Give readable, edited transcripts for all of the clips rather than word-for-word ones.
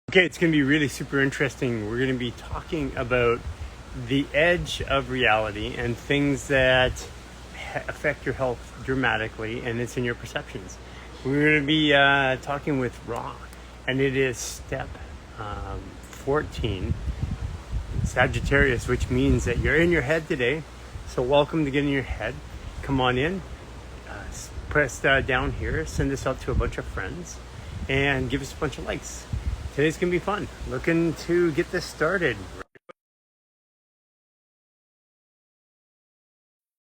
Okay, it's going to be really super interesting. We're going to be talking about the edge of reality and things that affect your health dramatically, and it's in your perceptions. We're going to be talking with Ra, and it is step 14, Sagittarius, which means that you're in your head today. So, welcome to get in your head. Come on in, press down here, send this out to a bunch of friends, and give us a bunch of likes. Today's gonna be fun. Looking to get this started.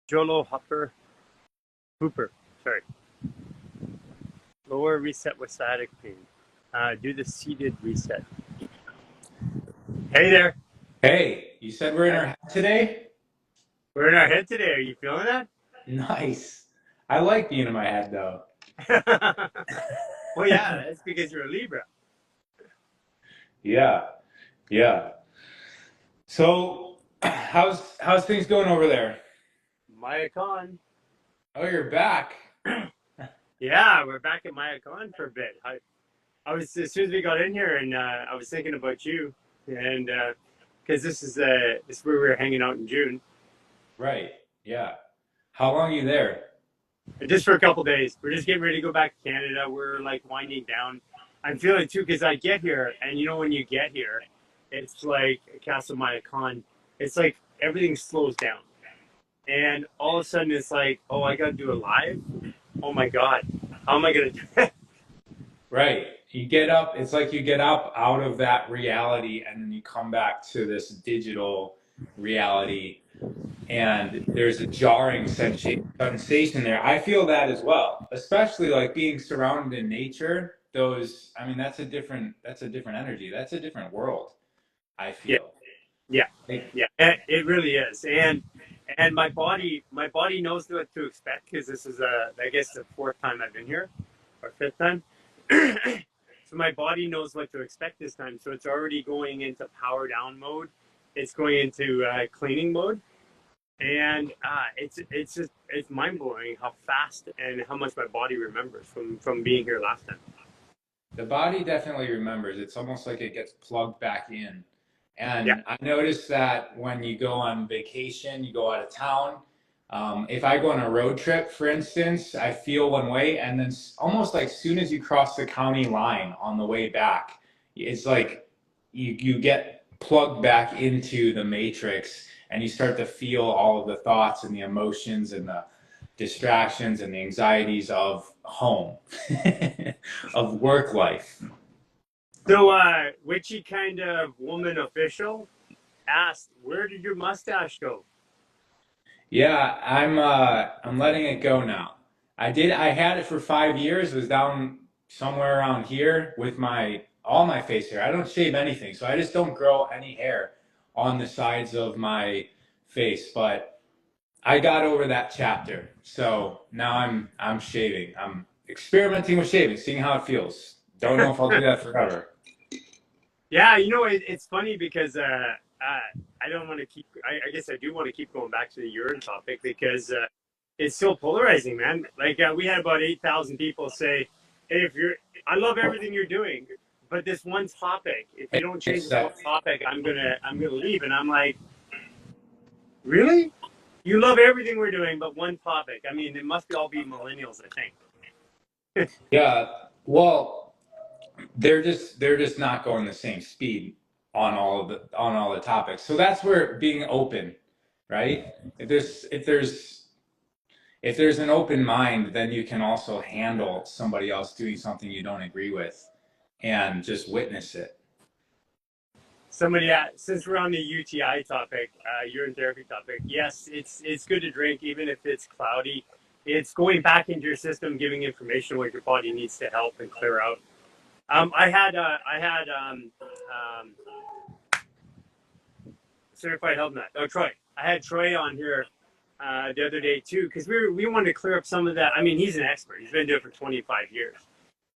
Jolo Hooper. Sorry. Lower reset with sciatic pain. Do the seated reset. Hey there. Hey, you said we're in our head today? We're in our head today. Are you feeling Nice. I like being in my head though. that? Well, yeah, that's because you're a Libra. Yeah, yeah. So, how's things going over there? Mayakon. Oh, you're back. Yeah, we're back at Mayakon for a bit. I was as soon as we got in here, and I was thinking about you, and because this is where we were hanging out in June. Right. Yeah. How long are you there? Just for a couple days. We're just getting ready to go back to Canada. We're like winding down. I'm feeling too because I get here, and when you get here, it's like Castle Mayakon. It's like everything slows down, and all of a sudden it's like, oh, I got to do it live. Oh my god, how am I gonna do it? Right. You get up, it's like you get up out of that reality and then you come back to this digital reality and there's a jarring sensation there. I feel that as well, especially like being surrounded in nature. I mean, that's a different energy. That's a different world, I Yeah, feel. yeah, Like, yeah. It really is, and my body knows what to expect because this is I guess the fourth time I've been here, or fifth time. So my body knows what to expect this time. So it's already going into power down mode. It's going into cleaning mode, and it's mind blowing how fast and how much my body remembers from being here last time. the body definitely remembers. It's almost like it gets plugged back in. Yeah, And I noticed that when you go on vacation, you go out of town. If I go on a road trip, for instance, I feel one way, and then almost like soon as you cross the county line on the way back, it's like you get plugged back into the matrix, and you start to feel all of the thoughts and the emotions and the distractions and the anxieties of home, of work life. so witchy kind of woman official asked, where did your mustache go? Yeah, I'm letting it go now. I had it for 5 years, was down somewhere around here with my all my face hair. I don't shave anything, so I just don't grow any hair on the sides of my face. But I got over that chapter. So now I'm shaving. I'm experimenting with shaving, seeing how it feels. Don't know if I'll do that forever. Yeah, it's funny because I don't want to keep. I guess I do want to keep going back to the urine topic because it's so polarizing, man. Like we had about 8,000 people say, "Hey, if you're, I love everything you're doing, but this one topic, if you don't change It's this one topic, I'm gonna leave." And I'm like, really? You love everything we're doing, but one topic. I mean, it must be all be millennials, I think. yeah. Well, they're just not going the same speed on all the topics. So that's where being open, right? If there's an open mind, then you can also handle somebody else doing something you don't agree with and just witness it. Somebody, since we're on the UTI topic, urine therapy topic, yes, it's good to drink even if it's cloudy. It's going back into your system, giving information what your body needs to help and clear out. I had certified health nut. Oh, Troy. I had Troy on here the other day too because we wanted to clear up some of that. I mean, he's an expert. He's been doing it for 25 years,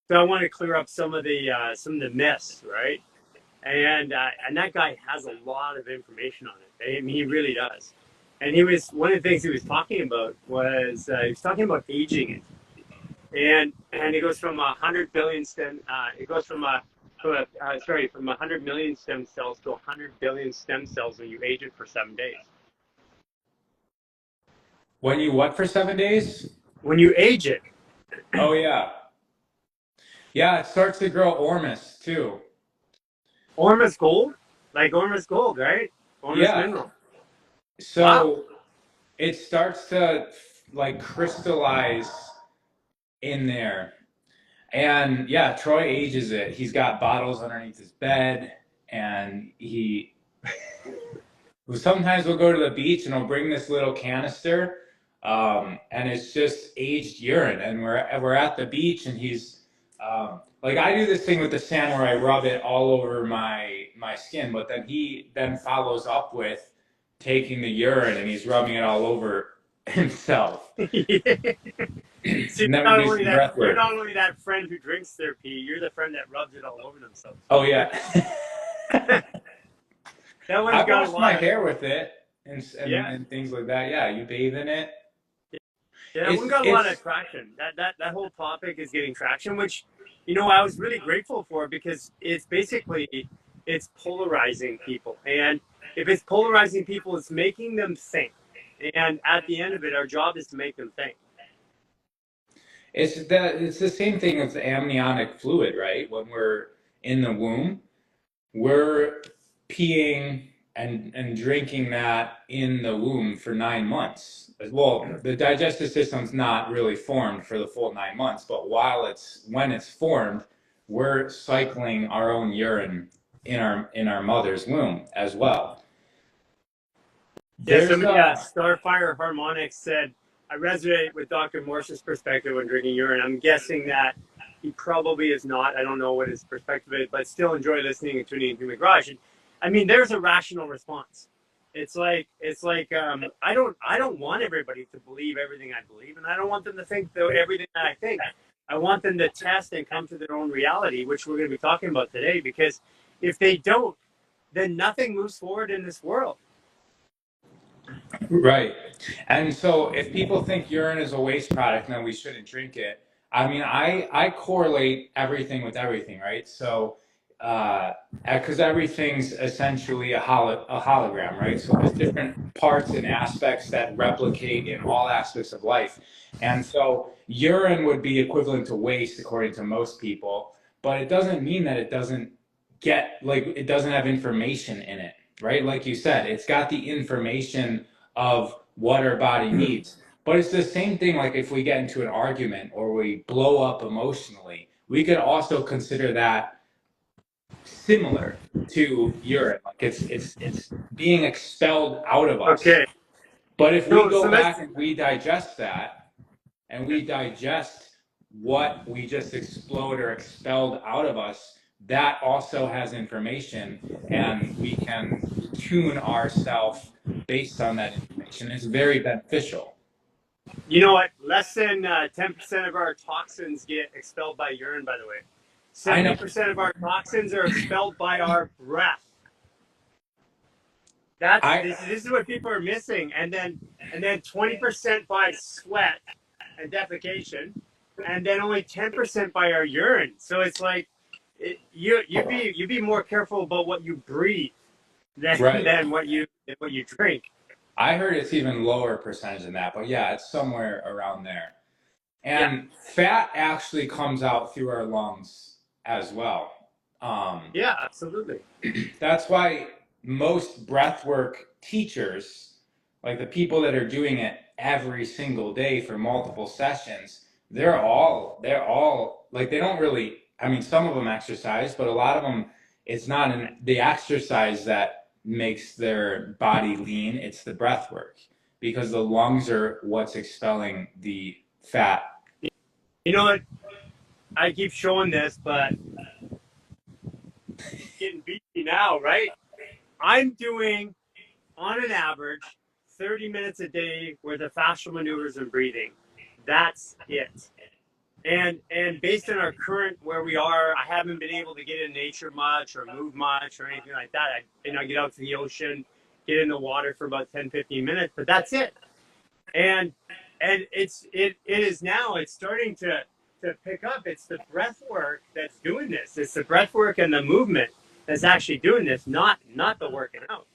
so I want to clear up some of the myths, right? And that guy has a lot of information on it. I mean, he really does. And he was one of the things he was talking about was he was talking about aging it, and it goes from 100 billion stem. It goes from from 100 million stem cells to 100 billion stem cells when you age it for 7 days. When you what for 7 days? When you age it, Oh yeah. Yeah, it starts to grow ormus too. Ormus gold, like Ormus gold, right? Ormus Yeah. mineral. Wow. So it starts to like crystallize in there. And yeah, Troy ages it. He's got bottles underneath his bed, and he sometimes we'll go to the beach and he'll bring this little canister, and it's just aged urine. And we're at the beach, and he's like, I do this thing with the sand where I rub it all over my skin, but then he then follows up with taking the urine and he's rubbing it all over himself. So And then we do some breath you're work. not only that friend who drinks their pee, you're the friend that rubs it all over themselves. Oh yeah. That one's I've got a washed my lot of, hair with it yeah, and things like that. Yeah, you bathe in it. yeah, that one It's got a lot of it's traction. That whole topic is getting traction, which, I was really grateful for, because it's polarizing people. And if it's polarizing people, it's making them think. And at the end of it, our job is to make them think. it's the same thing with the amniotic fluid, right? When we're in the womb, we're peeing and drinking that in the womb for 9 months. Well, the digestive system's not really formed for the full 9 months, but when it's formed, we're cycling our own urine in our mother's womb as well. Yeah, There's somebody, a Starfire Harmonics said, I resonate with Dr. Morse's perspective when drinking urine. I'm guessing that he probably is not. I don't know what his perspective is, but still enjoy listening and tuning into the garage. And I mean, there's a rational response. I don't want everybody to believe everything I believe, and I don't want them to think everything that I think. I want them to test and come to their own reality, which we're going to be talking about today, because if they don't, then nothing moves forward in this world. Right. And so if people think urine is a waste product, then we shouldn't drink it. I mean, I correlate everything with everything, right? So, because everything's essentially a hologram, right? So there's different parts and aspects that replicate in all aspects of life. And so urine would be equivalent to waste according to most people, but it doesn't mean that it doesn't have information in it, right? Like you said, it's got the information of what our body needs. But it's the same thing like if we get into an argument or we blow up emotionally, we could also consider that similar to urine. Like it's being expelled out of us. Okay. But if we So go let's back and we digest that and we digest what we just explode or expelled out of us, that also has information and we can tune ourselves based on that information. It's very beneficial. You know what? Less than 10% of our toxins get expelled by urine, by the way. I know. 70% of our toxins are expelled by our breath. That's I this is what people are missing. And then 20% by sweat and defecation, and then only 10% by our urine. So it's like you be more careful about what you breathe than right. than what you drink. I heard it's even lower percentage than that, but yeah, it's somewhere around there. Yeah. And fat actually comes out through our lungs as well. Yeah, absolutely. That's why most breathwork teachers, like the people that are doing it every single day for multiple sessions, they're all like they don't really. I mean, some of them exercise, but a lot of them, it's not the exercise that makes their body lean. It's the breath work because the lungs are what's expelling the fat. You know what? I keep showing this, but it's getting beefy now, right? I'm doing, on an average, 30 minutes a day worth of fascial maneuvers and breathing. That's it. And based on our current where we are, I haven't been able to get in nature much or move much or anything like that. I get out to the ocean, get in the water for about 10, 15 minutes, but that's it. And it is now, it's starting to to pick up, it's the breath work that's doing this. It's the breath work and the movement that's actually doing this, not the working out.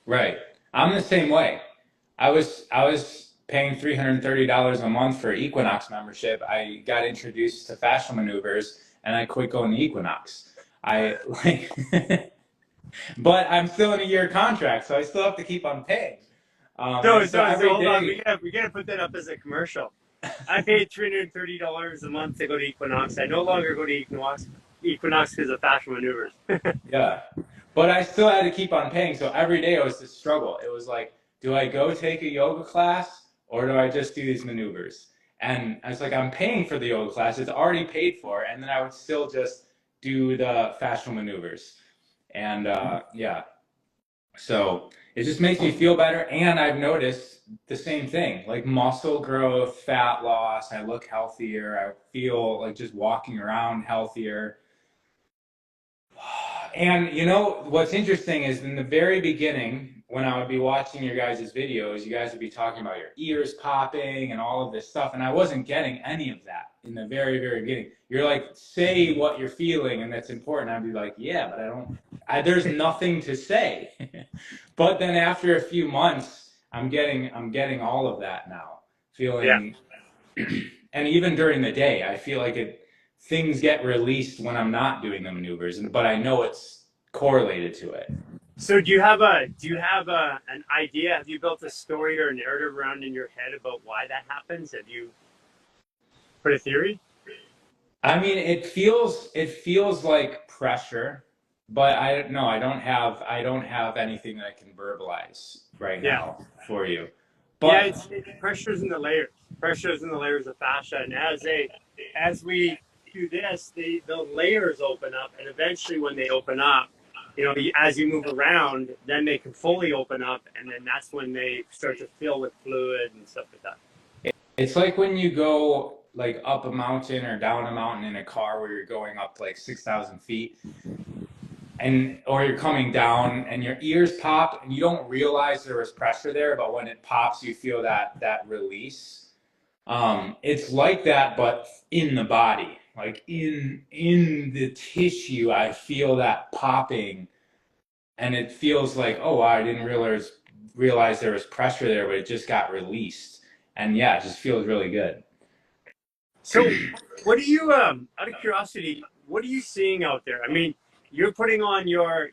Right. I'm the same way. I was paying $330 a month for Equinox membership. I got introduced to fascial maneuvers and I quit going to Equinox. I like but I'm still in a year contract, so I still have to keep on paying. So And so every hold on, day, we gotta put that up as a commercial. I paid $330 a month to go to Equinox. I no longer go to Equinox because of fascial maneuvers. yeah. But I still had to keep on paying. So every day it was this struggle. It was like, do I go take a yoga class or do I just do these maneuvers? And I was like, I'm paying for the yoga class. It's already paid for. And then I would still just do the fascial maneuvers. And yeah, so it just makes me feel better. And I've noticed the same thing, like muscle growth, fat loss. I look healthier. I feel like just walking around healthier. And you know what's interesting is in the very beginning, when I would be watching your guys' videos, you guys would be talking about your ears popping and all of this stuff, and I wasn't getting any of that in the very, very beginning. You're like, say what you're feeling, and that's important. I'd be like, yeah, but there's nothing to say. But then after a few months, I'm getting all of that now, Yeah. feeling, and even during the day, I feel like things get released when I'm not doing the maneuvers, but I know it's correlated to it. So do you have an idea? Have you built a story or a narrative around in your head about why that happens? Have you put a theory? I mean, it feels like pressure, but I don't have anything that I can verbalize right Yeah. now for you. Yeah, But it's pressures in the layers. Pressures in the layers of fascia. And as we do this, the layers open up, and eventually when they open up, as you move around, then they can fully open up, and then that's when they start to fill with fluid and stuff like that. it's like when you go like up a mountain or down a mountain in a car where you're going up like 6,000 feet and or you're coming down and your ears pop and you don't realize there was pressure there, but when it pops, you feel that release. It's like that, but in the body, like in the tissue, I feel that popping, and it feels like, oh, wow, I didn't realize there was pressure there, but it just got released, and yeah, it just feels really good. So, what do you out of curiosity, what are you seeing out there? I mean, you're putting on your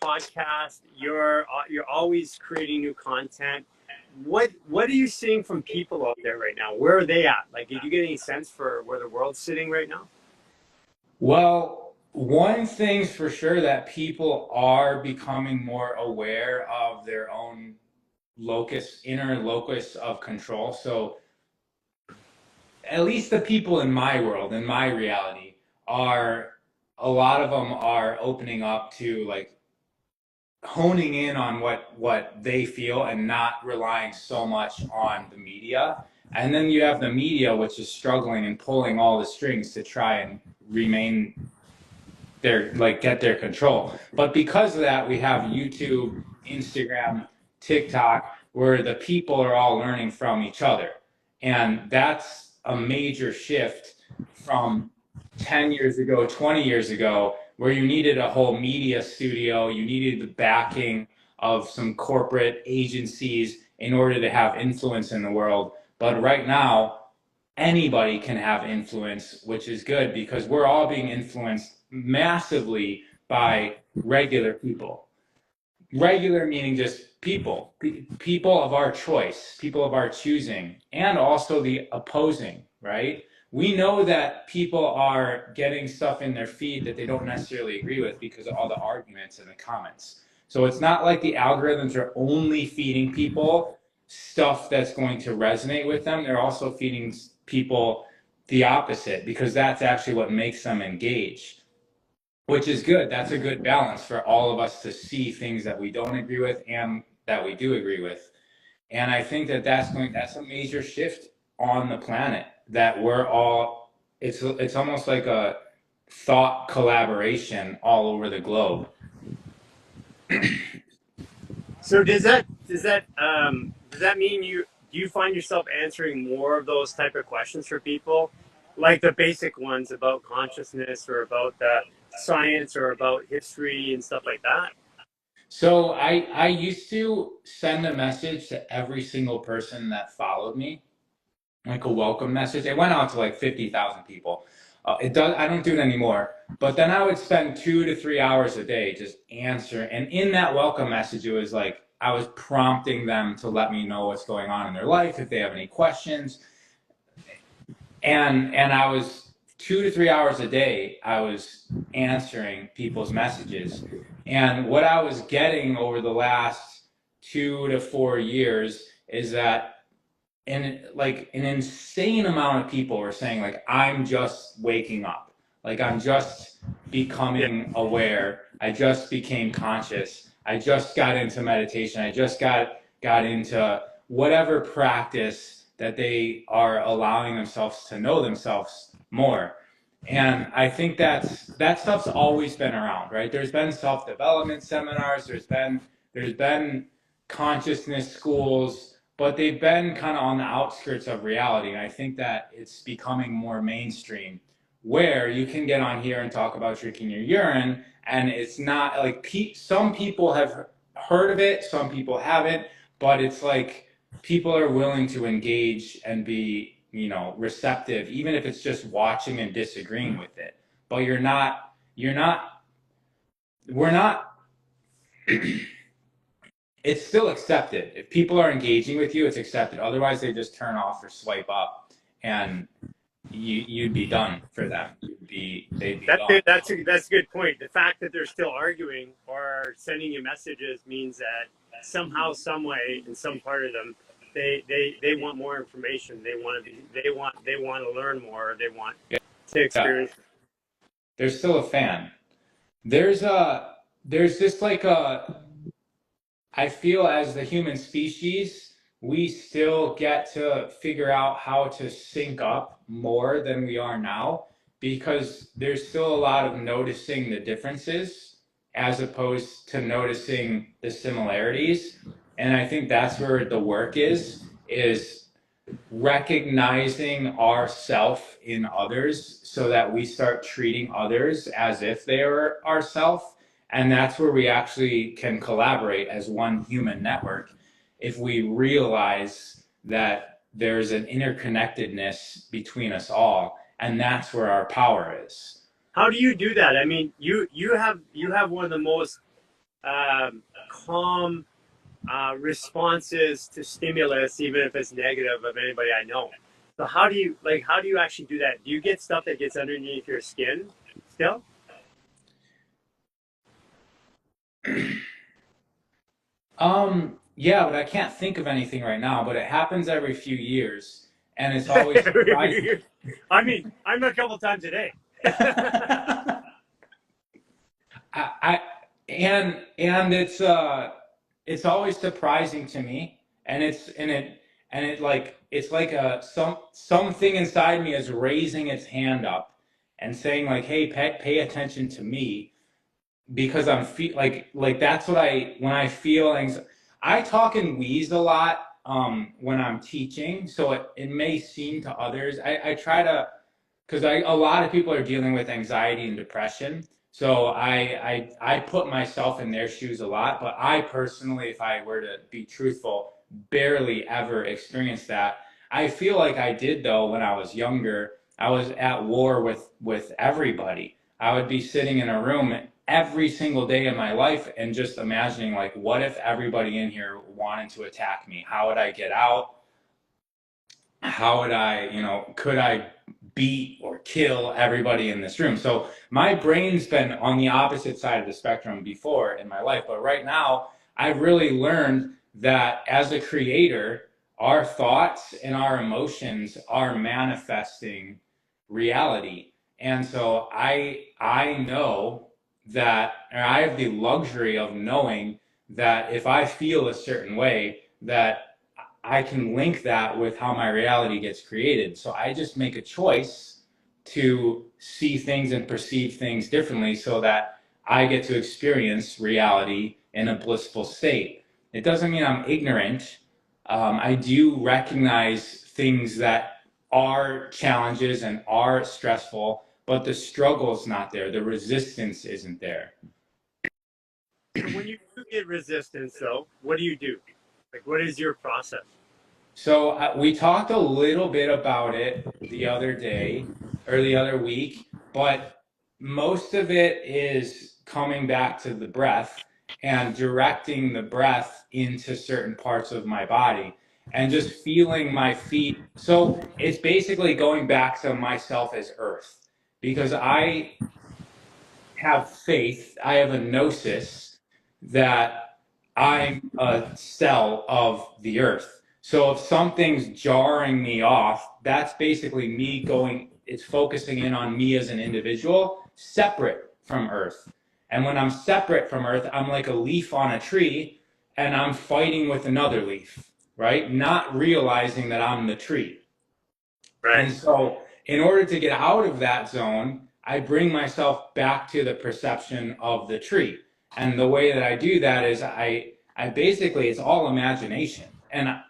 podcast. You're always creating new content. What are you seeing from people out there right now? Where are they at? Like, did you get any sense for where the world's sitting right now? Well, one thing's for sure that people are becoming more aware of their own inner locus of control. So at least the people in my world, in my reality, are a lot of them are opening up to like honing in on what they feel and not relying so much on the media. And then you have the media, which is struggling and pulling all the strings to try and remain get their control. But because of that, we have YouTube, Instagram, TikTok, where the people are all learning from each other. And that's a major shift from 10 years ago, 20 years ago, where you needed a whole media studio, you needed the backing of some corporate agencies in order to have influence in the world. But right now, anybody can have influence, which is good because we're all being influenced massively by regular people. Regular meaning just people of our choice, people of our choosing, and also the opposing, right? We know that people are getting stuff in their feed that they don't necessarily agree with because of all the arguments in the comments. So it's not like the algorithms are only feeding people stuff that's going to resonate with them. They're also feeding people the opposite because that's actually what makes them engage, which is good. That's a good balance for all of us to see things that we don't agree with and that we do agree with. And I think that's a major shift on the planet that we're all it's almost like a thought collaboration all over the globe. So does that mean you do you find yourself answering more of those type of questions for people? like the basic ones about consciousness or about the science or about history and stuff like that? So I used to send a message to every single person that followed me, like a welcome message. It went out to like 50,000 people. It does. I don't do it anymore. But then I would spend 2 to 3 hours a day just answering. And in that welcome message, it was like I was prompting them to let me know what's going on in their life, if they have any questions. And I was 2 to 3 hours a day, I was answering people's messages. And what I was getting over the last 2 to 4 years is that like an insane amount of people were saying like, I'm just waking up, like I'm just Yeah. becoming aware, I just became conscious, I just got into meditation, I just got into whatever practice that they are allowing themselves to know themselves more. And I think that stuff's always been around, right? There's been self-development seminars, there's been consciousness schools, but they've been kind of on the outskirts of reality. And I think that it's becoming more mainstream, where you can get on here and talk about drinking your urine, and it's not like some people have heard of it, some people haven't, but it's like people are willing to engage and be, receptive, even if it's just watching and disagreeing with it. But we're not, it's still accepted. If people are engaging with you, it's accepted. Otherwise, they just turn off or swipe up, and you'd be done for them. They'd be That's gone. it. That's a good point. The fact that they're still arguing or sending you messages means that somehow, some way, in some part of them, they want more information. They want to learn more. They want to Yeah, experience. they're still a fan. There's just like I feel as the human species, we still get to figure out how to sync up more than we are now, because there's still a lot of noticing the differences as opposed to noticing the similarities. And I think that's where the work is recognizing ourself in others so that we start treating others as if they are ourself. And that's where we actually can collaborate as one human network, if we realize that there's an interconnectedness between us all, and that's where our power is. How do you do that? I mean, you have one of the most calm responses to stimulus, even if it's negative, of anybody I know. So how do you actually do that? Do you get stuff that gets underneath your skin still? Yeah, but I can't think of anything right now, but it happens every few years, and it's always surprising. I mean, I'm a couple times a day. I and it's always surprising to me, and it like it's like something inside me is raising its hand up and saying like, hey, pay attention to me, because I'm like that's what I when I feel I talk and wheeze a lot when I'm teaching, so it may seem to others, I try to, because a lot of people are dealing with anxiety and depression. So I put myself in their shoes a lot, but I personally, if I were to be truthful, barely ever experienced that. I feel like I did though when I was younger. I was at war with everybody. I would be sitting in a room every single day of my life and just imagining like, what if everybody in here wanted to attack me? How would I get out? How would I, could I beat or kill everybody in this room? So my brain's been on the opposite side of the spectrum before in my life, but right now I've really learned that as a creator, our thoughts and our emotions are manifesting reality. And so I know that, or I have the luxury of knowing that if I feel a certain way, that I can link that with how my reality gets created. So I just make a choice to see things and perceive things differently so that I get to experience reality in a blissful state. It doesn't mean I'm ignorant. I do recognize things that are challenges and are stressful, but the struggle's not there. The resistance isn't there. So when you do get resistance, though, what do you do? Like, what is your process? So we talked a little bit about it the other day or the other week, but most of it is coming back to the breath and directing the breath into certain parts of my body and just feeling my feet. So it's basically going back to myself as earth because I have faith, I have a gnosis that I'm a cell of the earth. So if something's jarring me off, that's basically me going, it's focusing in on me as an individual, separate from earth. And when I'm separate from earth, I'm like a leaf on a tree and I'm fighting with another leaf, right? Not realizing that I'm the tree. Right. And so, in order to get out of that zone, I bring myself back to the perception of the tree. And the way that I do that is I basically, it's all imagination. And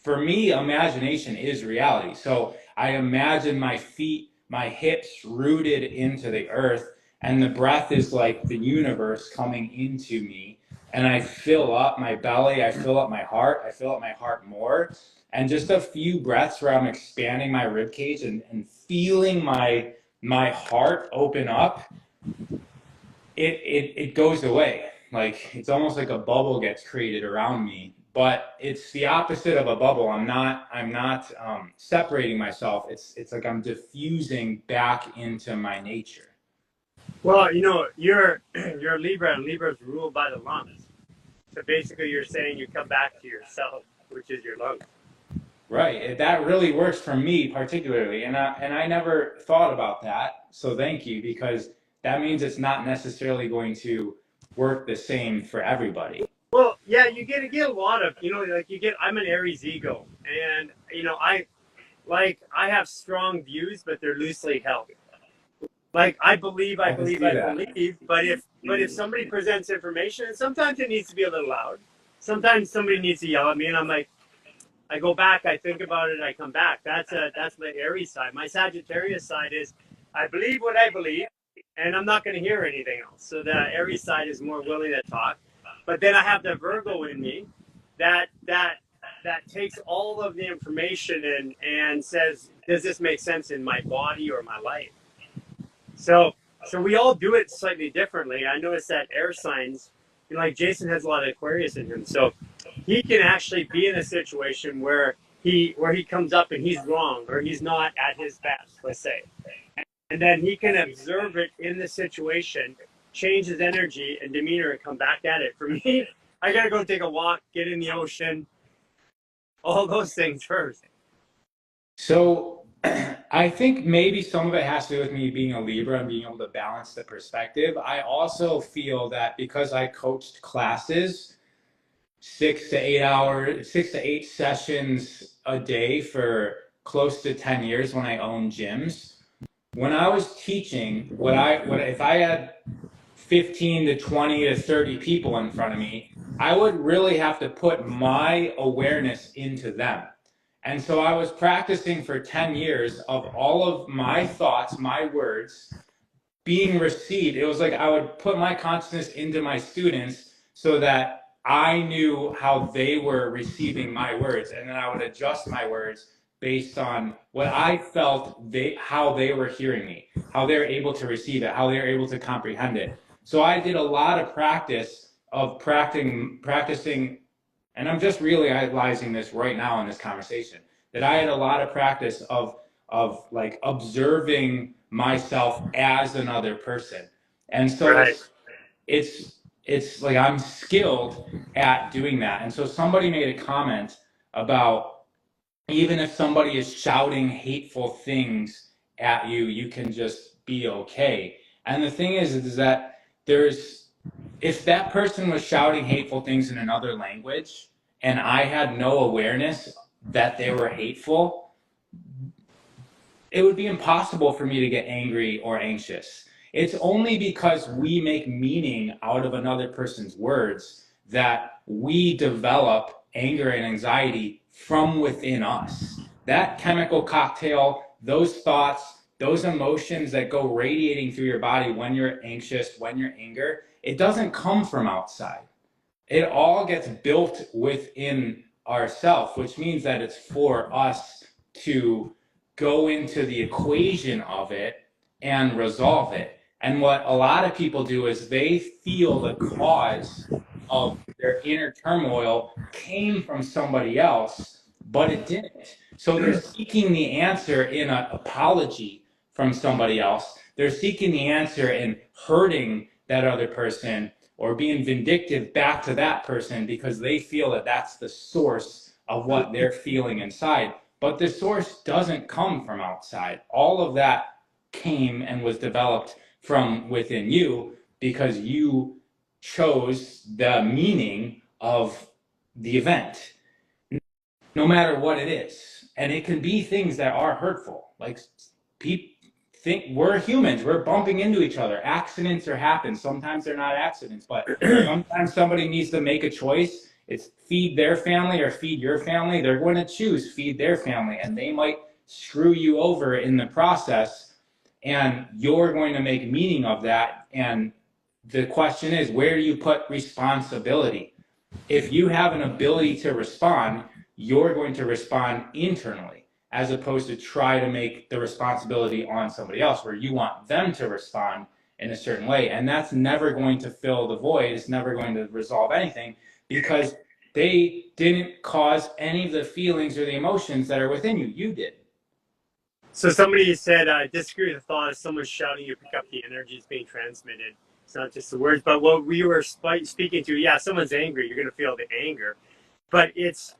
for me, imagination is reality. So I imagine my feet, my hips rooted into the earth, and the breath is like the universe coming into me. And I fill up my belly, I fill up my heart, I fill up my heart more. And just a few breaths where I'm expanding my rib cage and feeling my heart open up, it goes away. Like it's almost like a bubble gets created around me, but it's the opposite of a bubble. I'm not separating myself. It's like I'm diffusing back into my nature. Well, you're a Libra, and Libra is ruled by the lungs. So basically, you're saying you come back to yourself, which is your lungs. Right. That really works for me particularly, and I never thought about that. So thank you because that means it's not necessarily going to work the same for everybody. Well, yeah, you get a lot of, like you get. I'm an Aries ego, and I have strong views, but they're loosely held. Like I believe, I I can believe, see I that. believe. But if somebody presents information, and sometimes it needs to be a little loud. Sometimes somebody needs to yell at me, and I'm like, I go back, I think about it, I come back. That's my Aries side. My Sagittarius side is I believe what I believe, and I'm not going to hear anything else. So the Aries side is more willing to talk. But then I have the Virgo in me that takes all of the information and says, does this make sense in my body or my life? So we all do it slightly differently. I noticed that air signs, like Jason has a lot of Aquarius in him, so he can actually be in a situation where he comes up and he's wrong or he's not at his best, let's say, and then he can observe it in the situation, change his energy and demeanor, and come back at it. For me, I gotta go take a walk, get in the ocean, all those things first. So I think maybe some of it has to do with me being a Libra and being able to balance the perspective. I also feel that because I coached classes 6 to 8 hours, 6 to 8 sessions a day for close to 10 years when I owned gyms. When I was teaching, what if I had 15 to 20 to 30 people in front of me, I would really have to put my awareness into them. And so I was practicing for 10 years of all of my thoughts, my words being received. It was like I would put my consciousness into my students so that I knew how they were receiving my words. And then I would adjust my words based on what I felt how they were hearing me, how they were able to receive it, how they were able to comprehend it. So I did a lot of practice of practicing, and I'm just realizing this right now in this conversation, that I had a lot of practice of like observing myself as another person. And so Right. it's like I'm skilled at doing that. And so somebody made a comment about even if somebody is shouting hateful things at you, you can just be okay. And the thing is that there's, if that person was shouting hateful things in another language and I had no awareness that they were hateful, it would be impossible for me to get angry or anxious. It's only because we make meaning out of another person's words that we develop anger and anxiety from within us. that chemical cocktail, those thoughts, those emotions that go radiating through your body when you're anxious, when you're anger, it doesn't come from outside. It all gets built within ourself, which means that it's for us to go into the equation of it and resolve it. And what a lot of people do is they feel the cause of their inner turmoil came from somebody else, but it didn't. So they're seeking the answer in an apology from somebody else. They're seeking the answer in hurting that other person or being vindictive back to that person because they feel that that's the source of what they're feeling inside. But the source doesn't come from outside. All of that came and was developed from within you because you chose the meaning of the event, no matter what it is. And it can be things that are hurtful. Like people think we're humans, we're bumping into each other. Accidents are happen. Sometimes they're not accidents, but sometimes somebody needs to make a choice. It's feed their family or feed your family. They're going to choose feed their family, and they might screw you over in the process, and you're going to make meaning of that. And the question is, where do you put responsibility? If you have an ability to respond, you're going to respond internally as opposed to try to make the responsibility on somebody else where you want them to respond in a certain way. And that's never going to fill the void. It's never going to resolve anything because they didn't cause any of the feelings or the emotions that are within you. You did. So somebody said, I disagree with the thought of someone shouting, you pick up the energy that's being transmitted. It's not just the words, but what we were speaking to, yeah, someone's angry, you're going to feel the anger. But it's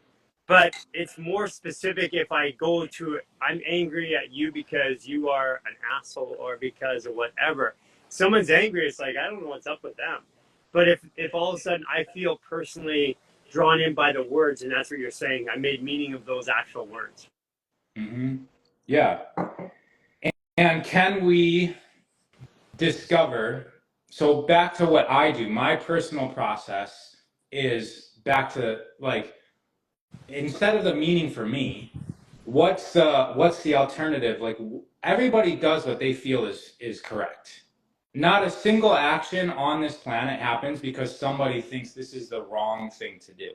more specific if I go to, I'm angry at you because you are an asshole or because of whatever. Someone's angry, it's like, I don't know what's up with them. But if all of a sudden I feel personally drawn in by the words, and that's what you're saying, I made meaning of those actual words. Mm-hmm. Yeah. And can we discover, so back to what I do, my personal process is back to like, instead of the meaning for me, what's the alternative? Like everybody does what they feel is correct. Not a single action on this planet happens because somebody thinks this is the wrong thing to do.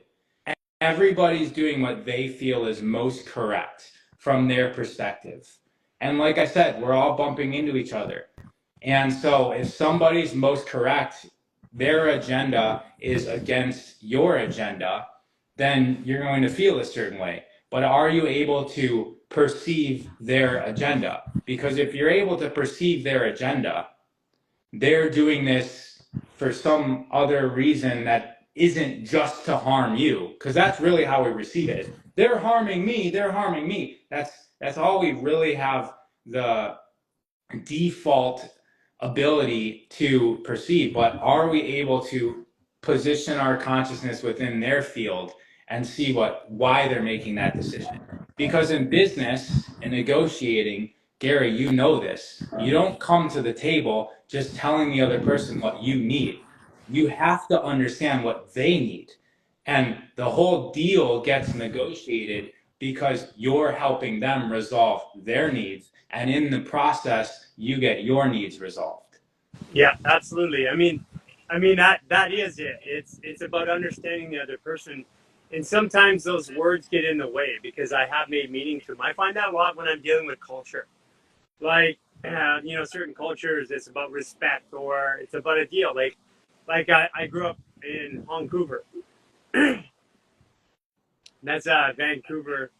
Everybody's doing what they feel is most correct from their perspective. And like I said, we're all bumping into each other. And so if somebody's most correct, their agenda is against your agenda, then you're going to feel a certain way. But are you able to perceive their agenda? Because if you're able to perceive their agenda, they're doing this for some other reason that isn't just to harm you. Because that's really how we receive it. They're harming me, they're harming me. That's all we really have the default ability to perceive, but are we able to position our consciousness within their field and see why they're making that decision? Because in business and negotiating, Gary, you know this. You don't come to the table just telling the other person what you need. You have to understand what they need. And the whole deal gets negotiated because you're helping them resolve their needs. And in the process, you get your needs resolved. Yeah, absolutely. I mean that is it. It's about understanding the other person, and sometimes those words get in the way because I have made meaning to them. I find that a lot when I'm dealing with culture, like certain cultures. It's about respect or it's about a deal. Like I grew up in Vancouver. That's a Vancouver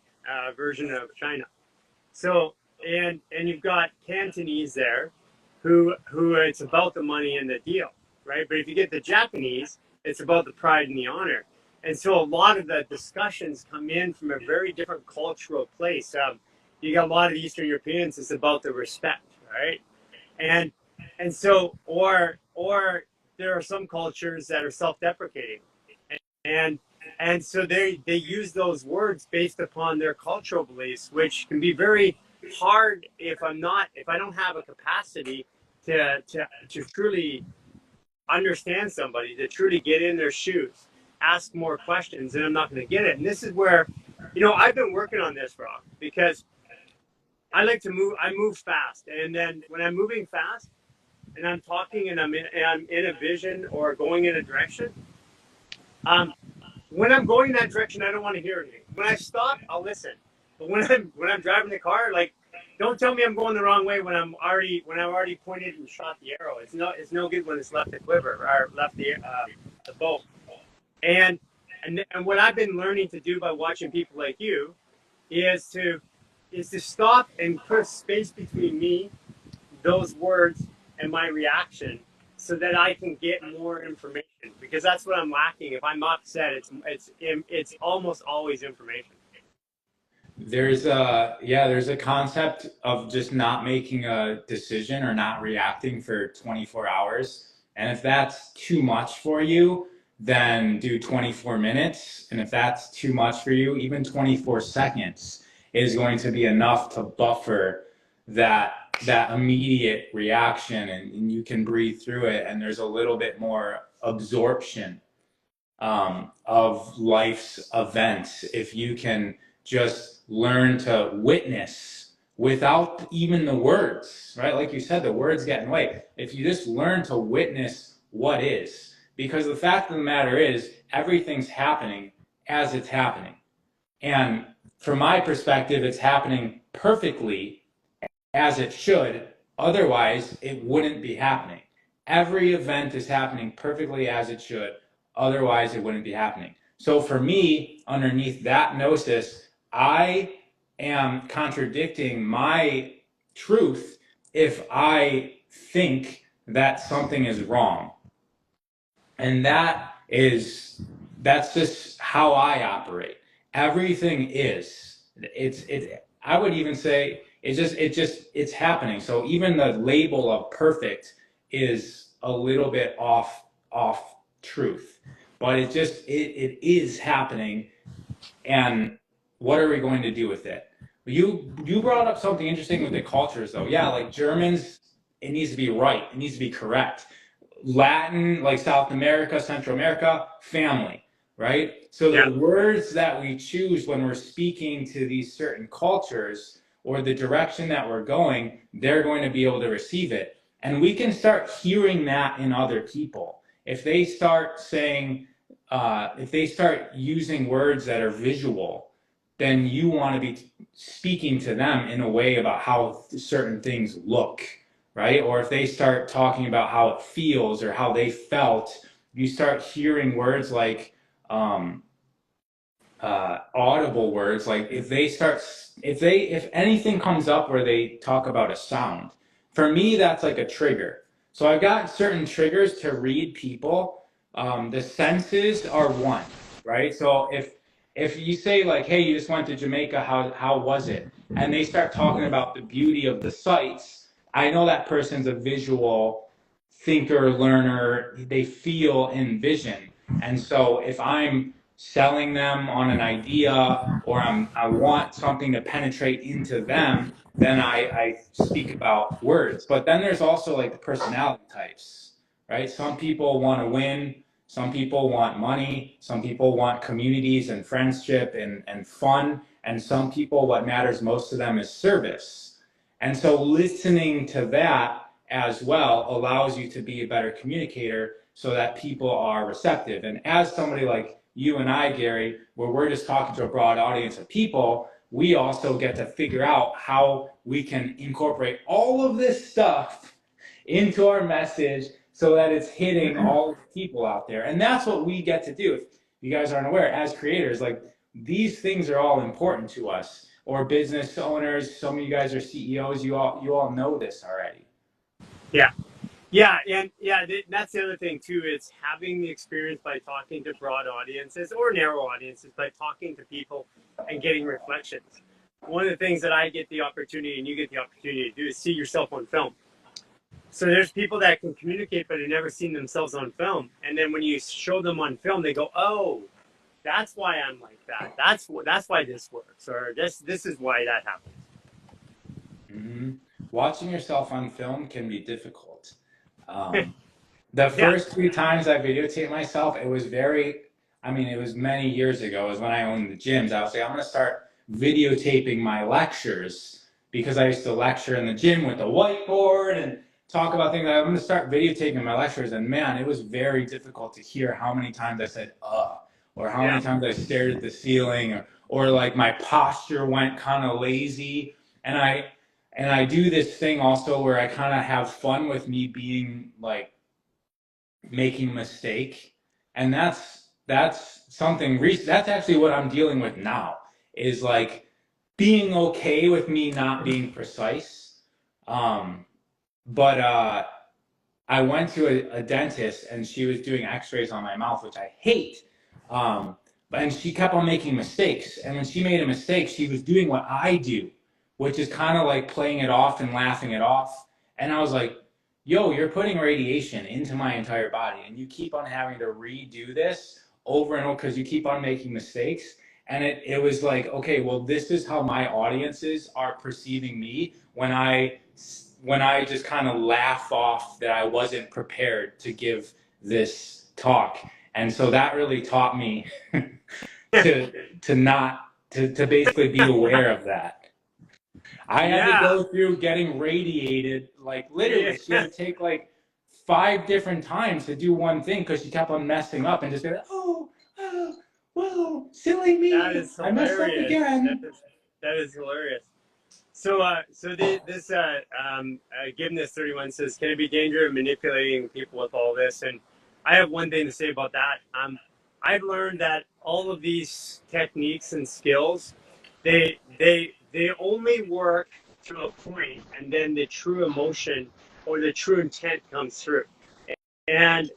version of China. So and you've got Cantonese there, who it's about the money and the deal, right? But if you get the Japanese, it's about the pride and the honor. And so a lot of the discussions come in from a very different cultural place. You got a lot of Eastern Europeans. It's about the respect, right? And so or there are some cultures that are self-deprecating, and so they use those words based upon their cultural beliefs, which can be very hard if I don't have a capacity to truly understand somebody, to truly get in their shoes, ask more questions, and I'm not going to get it. And this is where I've been working on this, Rob, because I like to move. I move fast, and then when I'm moving fast and I'm talking and I'm in a vision or going in a direction, um, when I'm going that direction, I don't want to hear anything. When I stop, I'll listen. But when I'm driving the car, like, don't tell me I'm going the wrong way when I've already pointed and shot the arrow. It's no good when it's left the quiver or left the bow. And and what I've been learning to do by watching people like you is to stop and put space between me, those words, and my reaction, so that I can get more information, because that's what I'm lacking. If I'm upset, it's almost always information. There's a concept of just not making a decision or not reacting for 24 hours. And if that's too much for you, then do 24 minutes. And if that's too much for you, even 24 seconds is going to be enough to buffer that that immediate reaction, and you can breathe through it, and there's a little bit more absorption of life's events if you can just learn to witness without even the words, right? Like you said, the words get in the way. If you just learn to witness what is, because the fact of the matter is, everything's happening as it's happening. And from my perspective, it's happening perfectly as it should. Otherwise, it wouldn't be happening. Every event is happening perfectly as it should. Otherwise, it wouldn't be happening. So for me, underneath that gnosis, I am contradicting my truth if I think that something is wrong. And that's just how I operate. Everything is. I would even say it's happening. So even the label of perfect is a little bit off truth. But it is happening, and what are we going to do with it? You brought up something interesting with the cultures though. Yeah, like Germans, it needs to be right. It needs to be correct. Latin, like South America, Central America, family, right? So Yeah, the words that we choose when we're speaking to these certain cultures, or the direction that we're going, they're going to be able to receive it. And we can start hearing that in other people. If they start saying, if they start using words that are visual, then you want to be speaking to them in a way about how certain things look, right? Or if they start talking about how it feels or how they felt, you start hearing words like audible words. Like if anything comes up where they talk about a sound, for me that's like a trigger. So I've got certain triggers to read people. The senses are one, right? So if you say like, hey, you just went to Jamaica, how was it? And they start talking about the beauty of the sights, I know that person's a visual thinker, learner. They feel and vision. And so if I'm selling them on an idea, or I want something to penetrate into them, then I speak about words. But then there's also like the personality types, right? Some people want to win. Some people want money. Some people want communities and friendship and fun. And some people, what matters most to them is service. And so listening to that as well allows you to be a better communicator, so that people are receptive. And as somebody like you and I, Gary, where we're just talking to a broad audience of people, we also get to figure out how we can incorporate all of this stuff into our message so that it's hitting all the people out there. And that's what we get to do. If you guys aren't aware, as creators, like, these things are all important to us. Or business owners, some of you guys are CEOs, you all know this already. yeah, yeah, and yeah. That's the other thing too. It's having the experience by talking to broad audiences or narrow audiences, by talking to people and getting reflections. One of the things that I get the opportunity and you get the opportunity to do is see yourself on film. So there's people that can communicate, but have never seen themselves on film. And then when you show them on film, they go, "Oh, that's why I'm like that. That's why this works, or this is why that happens." Hmm. Watching yourself on film can be difficult. The Yeah, first 3 times I videotaped myself, it was very, I mean, it was many years ago, is when I owned the gyms. I was like, I'm going to start videotaping my lectures because I used to lecture in the gym with a whiteboard and talk about things. I'm going to start videotaping my lectures. And man, it was very difficult to hear how many times I said, or how Yeah. many times I stared at the ceiling, or like my posture went kind of lazy. And I do this thing also where I kind of have fun with me being like making a mistake, and that's something that's actually what I'm dealing with now, is like being okay with me not being precise. But I went to a dentist and she was doing x-rays on my mouth, which I hate. Um, and she kept on making mistakes. And when she made a mistake, she was doing what I do, which is kind of like playing it off and laughing it off. And I was like, yo, you're putting radiation into my entire body. And you keep on having to redo this over and over because you keep on making mistakes. And it was like, okay, well, this is how my audiences are perceiving me when I just kind of laugh off that I wasn't prepared to give this talk. And so that really taught me to to basically be aware of that. I had to Yeah. go through getting radiated, like Yeah. literally. She had to take like 5 different times to do one thing because she kept on messing up and just be like, oh, whoa, silly That me, is I messed up hilarious. again. That is hilarious. Giveness 31 says, can it be dangerous manipulating people with all this? And I have one thing to say about that. I've learned that all of these techniques and skills, they only work to a point, and then the true emotion or the true intent comes through. And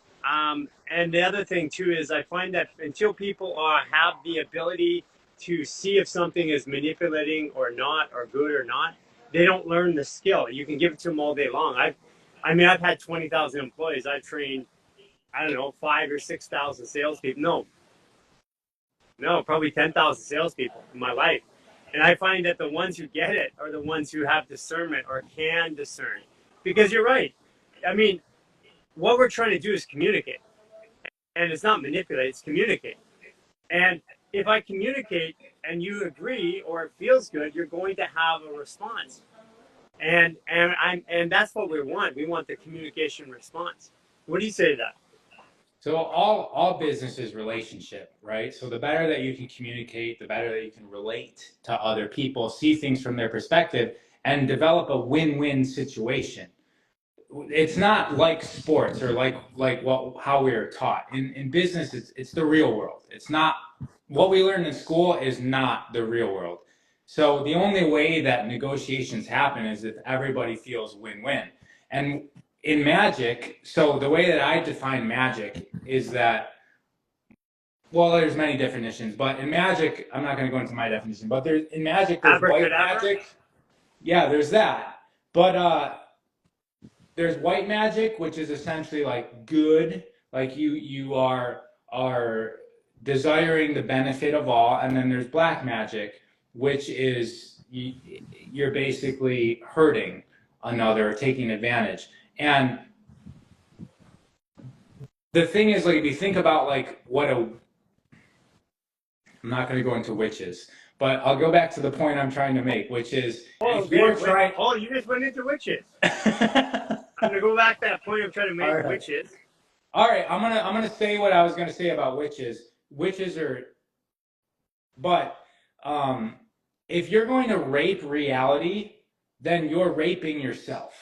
the other thing too is I find that until people have the ability to see if something is manipulating or not, or good or not, they don't learn the skill. You can give it to them all day long. I've had 20,000 employees. I've trained, I don't know, 5 or 6,000 salespeople. No, probably 10,000 salespeople in my life. And I find that the ones who get it are the ones who have discernment or can discern. Because you're right. I mean, what we're trying to do is communicate, and it's not manipulate, it's communicate. And if I communicate and you agree or it feels good, you're going to have a response. And that's what we want. We want the communication response. What do you say to that? So all business is relationship, right? So the better that you can communicate, the better that you can relate to other people, see things from their perspective, and develop a win-win situation. It's not like sports or like what how we are taught. In business, it's the real world. It's not what we learn in school is not the real world. So the only way that negotiations happen is if everybody feels win-win. And in magic, so the way that I define magic is that, well, there's many definitions, but in magic, I'm not going to go into my definition, but there's in magic there's white Abracadabra? magic. Yeah, there's that. But there's white magic, which is essentially like good, like you are desiring the benefit of all, and then there's black magic, which is you're basically hurting another, taking advantage. And the thing is, like, if you think about like what a, I'm not going to go into witches, but I'll go back to the point I'm trying to make, which is Oh, if okay. you're trying. Oh, you just went into witches. I'm All gonna go back to that point I'm trying to make. right. Witches. All right, I'm gonna say what I was gonna say about witches. Witches are, but um, if you're going to rape reality, then you're raping yourself.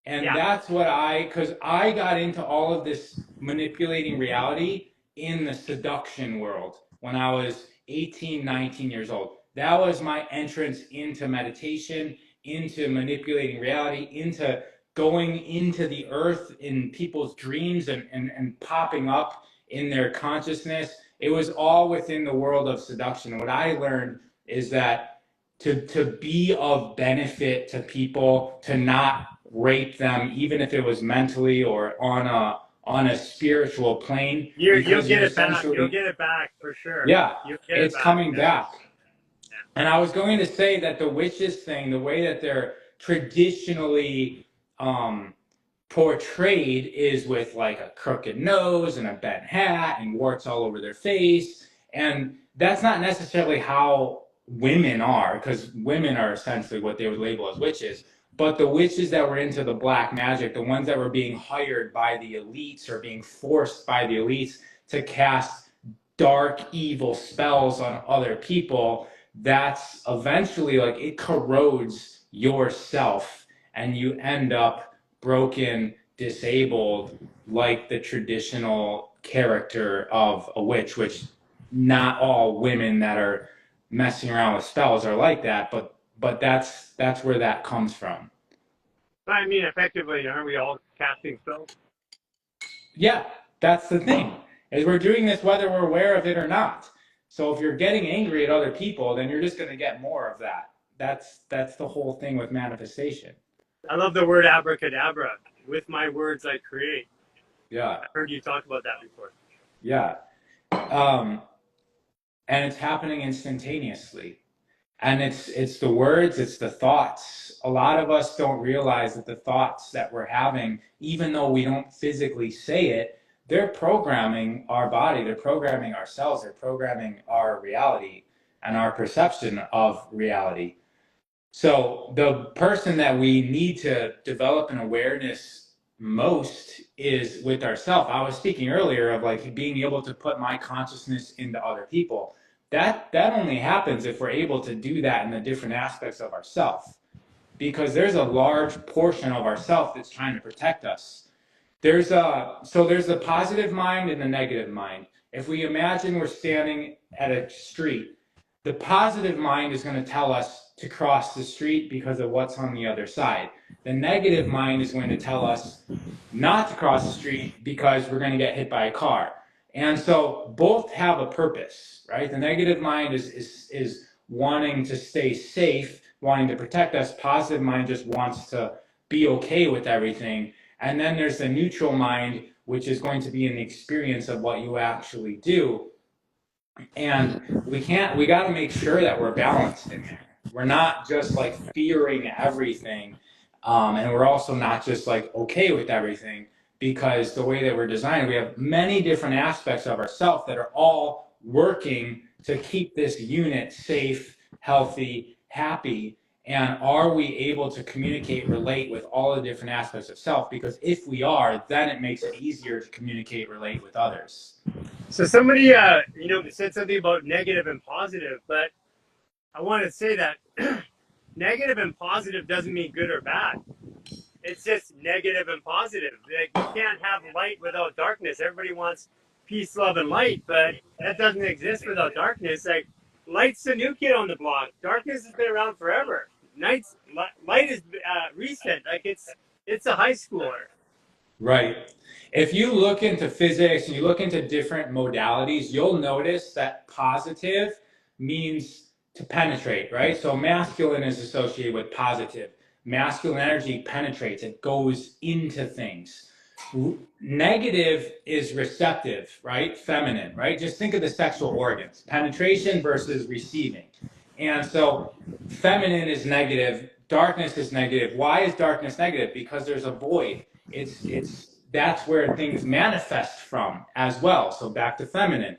And Yeah. that's what because I got into all of this manipulating reality in the seduction world when I was 18, 19 years old. That was my entrance into meditation, into manipulating reality, into going into the earth in people's dreams and popping up in their consciousness. It was all within the world of seduction. What I learned is that to be of benefit to people, to not rape them, even if it was mentally or on a spiritual plane, You'll because get you're it back. You'll essentially, get it back for sure. yeah, You'll get it it's back. coming back. And I was going to say that the witches thing, the way that they're traditionally um, portrayed is with like a crooked nose and a bent hat and warts all over their face. And that's not necessarily how women are, because women are essentially what they would label as witches. But the witches that were into the black magic, the ones that were being hired by the elites or being forced by the elites to cast dark, evil spells on other people, that's eventually like it corrodes yourself and you end up broken, disabled, like the traditional character of a witch, which not all women that are messing around with spells are like that, but that's where that comes from. I mean, effectively, aren't we all casting spells? Yeah, that's the thing. Is we're doing this whether we're aware of it or not. So if you're getting angry at other people, then you're just going to get more of that. That's the whole thing with manifestation. I love the word abracadabra. With my words, I create. Yeah. I heard you talk about that before. Yeah. And it's happening instantaneously. And it's the words, it's the thoughts. A lot of us don't realize that the thoughts that we're having, even though we don't physically say it, they're programming our body, they're programming our cells, they're programming our reality and our perception of reality. So the person that we need to develop an awareness most is with ourselves. I was speaking earlier of like being able to put my consciousness into other people. That only happens if we're able to do that in the different aspects of ourself, because there's a large portion of ourself that's trying to protect us. There's the positive mind and the negative mind. If we imagine we're standing at a street, the positive mind is going to tell us to cross the street because of what's on the other side. The negative mind is going to tell us not to cross the street because we're going to get hit by a car. And so both have a purpose, right? The negative mind is wanting to stay safe, wanting to protect us. Positive mind just wants to be okay with everything. And then there's the neutral mind, which is going to be in the experience of what you actually do. And we got to make sure that we're balanced in there. We're not just like fearing everything. And we're also not just like okay with everything, because the way that we're designed, we have many different aspects of ourselves that are all working to keep this unit safe, healthy, happy. And are we able to communicate, relate with all the different aspects of self? Because if we are, then it makes it easier to communicate, relate with others. So somebody, said something about negative and positive, but I want to say that negative and positive doesn't mean good or bad. It's just negative and positive. Like, you can't have light without darkness. Everybody wants peace, love, and light, but that doesn't exist without darkness. Like, light's the new kid on the block. Darkness has been around forever. Light is recent. Like, it's a high schooler. Right. If you look into physics and you look into different modalities, you'll notice that positive means to penetrate, right? So masculine is associated with positive. Masculine energy penetrates, it goes into things. Negative is receptive, right? Feminine, right? Just think of the sexual organs, penetration versus receiving. And so feminine is negative, darkness is negative. Why is darkness negative? Because there's a void. It's that's where things manifest from as well. So back to feminine.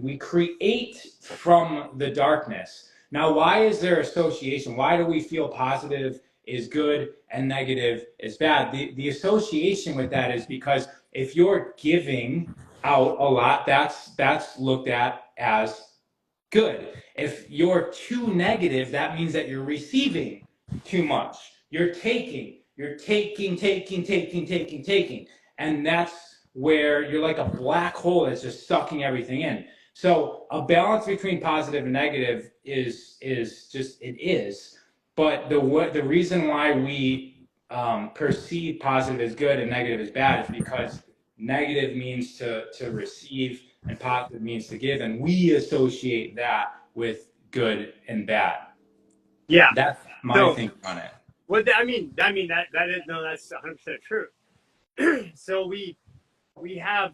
We create from the darkness. Now, why is there association? Why do we feel positive is good and negative is bad? The association with that is because if you're giving out a lot, that's looked at as good. If you're too negative, that means that you're receiving too much. You're taking, taking. And that's where you're like a black hole that's just sucking everything in. So a balance between positive and negative is just, it is. But the reason why we perceive positive as good and negative as bad is because negative means to receive and positive means to give, and we associate that with good and bad. Yeah. That's my So, thing on it. that is no, that's 100% true. So we have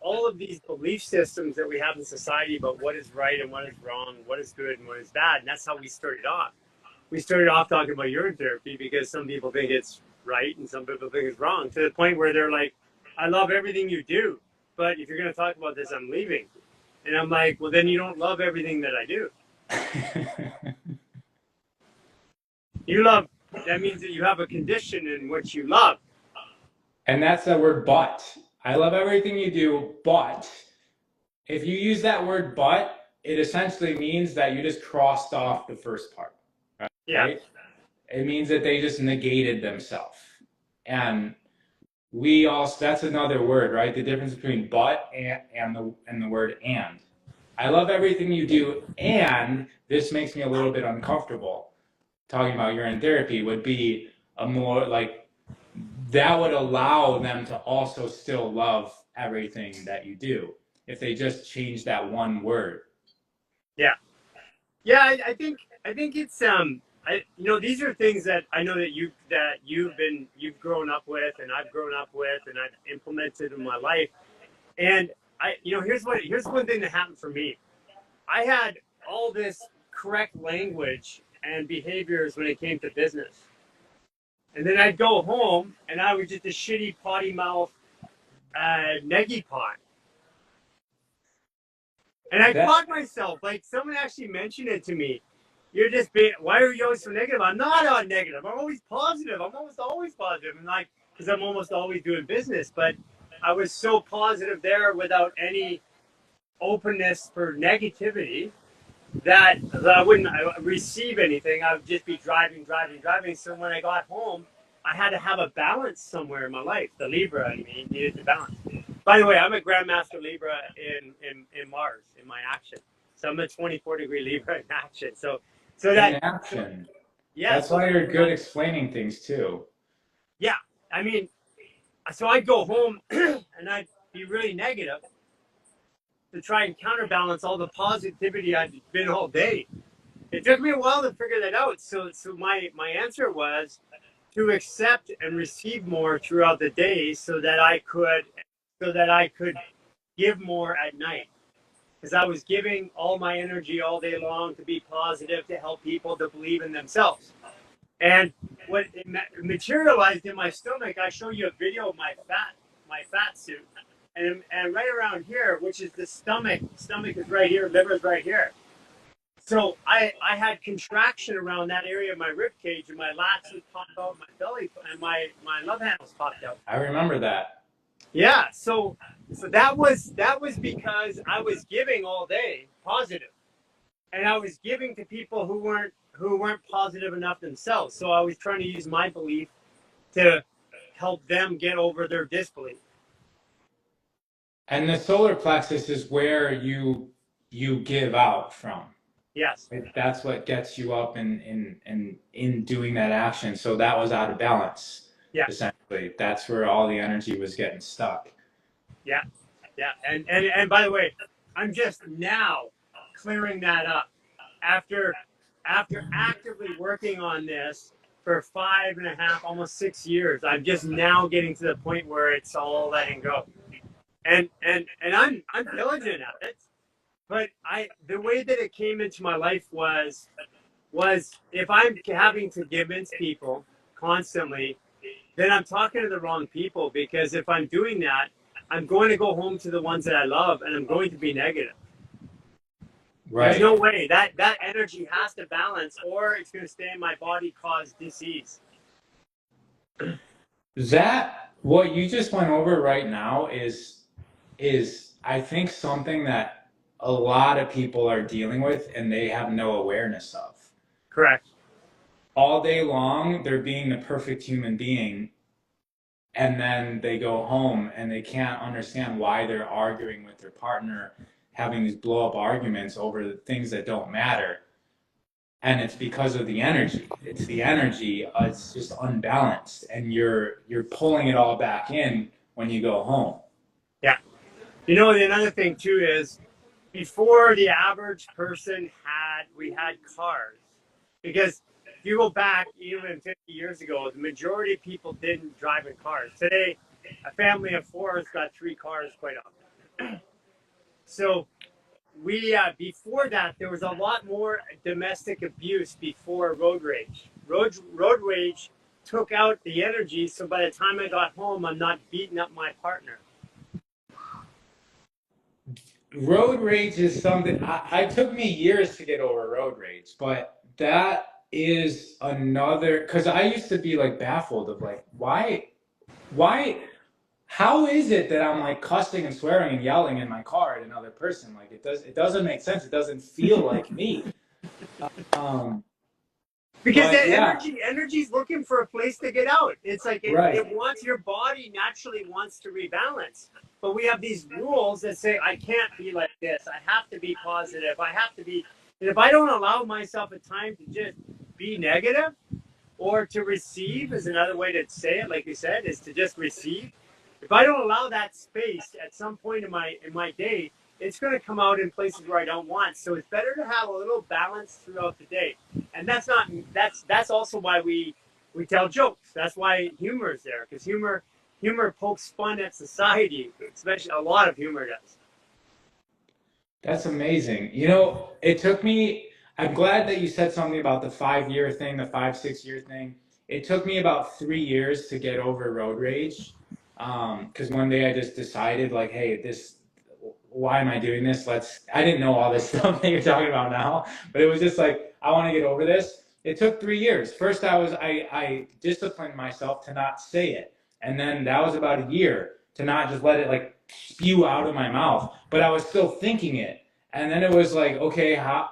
all of these belief systems that we have in society about what is right and what is wrong, what is good and what is bad, and that's how we started off. We started off talking about urine therapy because some people think it's right and some people think it's wrong, to the point where they're like, I love everything you do, but if you're going to talk about this, I'm leaving. And I'm like, well, then you don't love everything that I do. You love, that means that you have a condition in which you love. And that's the word but. I love everything you do, but if you use that word but, it essentially means that you just crossed off the first part, Yeah. right? It means that they just negated themselves. And we also, that's another word, right? The difference between but and the word and. I love everything you do, and this makes me a little bit uncomfortable. Talking about urine therapy would be a more like, that would allow them to also still love everything that you do if they just change that one word. Yeah. Yeah. I think it's, these are things that I know that you've grown up with, and I've grown up with, and I've implemented in my life. And here's one thing that happened for me. I had all this correct language and behaviors when it came to business. And then I'd go home and I was just a shitty potty mouth neggy pot. And I That caught myself, like someone actually mentioned it to me. You're just being, why are you always so negative? I'm not negative. I'm always positive. I'm almost always positive. And like, because I'm almost always doing business. But I was so positive there without any openness for negativity that I wouldn't receive anything. I would just be driving. So when I got home, I had to have a balance somewhere in my life. The Libra, I mean, needed to balance. By the way, I'm a Grandmaster Libra in Mars, in my action. So I'm a 24-degree Libra in action. So in that, action. yeah. That's So why you're good explaining things too. yeah, I mean, so I'd go home and I'd be really negative to try and counterbalance all the positivity I'd been all day. It took me a while to figure that out. So my answer was to accept and receive more throughout the day, so that I could give more at night, because I was giving all my energy all day long to be positive, to help people, to believe in themselves. And what it materialized in my stomach, I show you a video of my fat suit, and right around here, which is the stomach is right here, liver is right here. So I had contraction around that area of my rib cage, and my lats would pop out, my belly, and my love handles popped out. I remember that. Yeah, so that was because I was giving all day positive, and I was giving to people who weren't positive enough themselves. So I was trying to use my belief to help them get over their disbelief. And the solar plexus is where you give out from. Yes. That's what gets you up in doing that action. So that was out of balance, Yeah. essentially. That's where all the energy was getting stuck. Yeah. Yeah. And by the way, I'm just now clearing that up after actively working on this for 5.5, almost 6 years. I'm just now getting to the point where it's all letting go. And I'm diligent at it. But the way that it came into my life was if I'm having to convince people constantly, then I'm talking to the wrong people, because if I'm doing that, I'm going to go home to the ones that I love, and I'm going to be negative. There's Right. no way that energy has to balance, or it's going to stay in my body, cause disease. That what you just went over right now is I think something that a lot of people are dealing with and they have no awareness of. Correct. All day long, they're being the perfect human being, and then they go home and they can't understand why they're arguing with their partner, having these blow up arguments over things that don't matter. And it's because of the energy. It's the energy. It's just unbalanced, and you're pulling it all back in when you go home. Yeah. Another thing too is, before the average person we had cars, because if you go back even 50 years ago, the majority of people didn't drive in cars. Today, a family of four has got 3 cars quite often. So we before that, there was a lot more domestic abuse before road rage. Road rage took out the energy, so by the time I got home, I'm not beating up my partner. Road rage is something I took me years to get over road rage, but that is another because I used to be like baffled of like why how is it that I'm like cussing and swearing and yelling in my car at another person? Like it doesn't make sense. It doesn't feel like me. Um, Because but that yeah, energy's looking for a place to get out. It's like it right. wants, your body naturally wants to rebalance. But we have these rules that say I can't be like this. I have to be positive. I have to be, and if I don't allow myself a time to just be negative, or to receive is another way to say it, like you said, is to just receive. If I don't allow that space at some point in my day, it's going to come out in places where I don't want. So it's better to have a little balance throughout the day. And that's also why we tell jokes. That's why humor is there, because humor pokes fun at society, especially a lot of humor does. That's amazing. You know, it took me, I'm glad that you said something about the 5 year thing, the 5, 6 year thing. It took me about 3 years to get over road rage. Because one day I just decided, like, hey, why am I doing this? I didn't know all this stuff that you're talking about now, but it was just like, I want to get over this. It took 3 years. First, I disciplined myself to not say it. And then that was about a year to not just let it like spew out of my mouth, but I was still thinking it. And then it was like, okay, how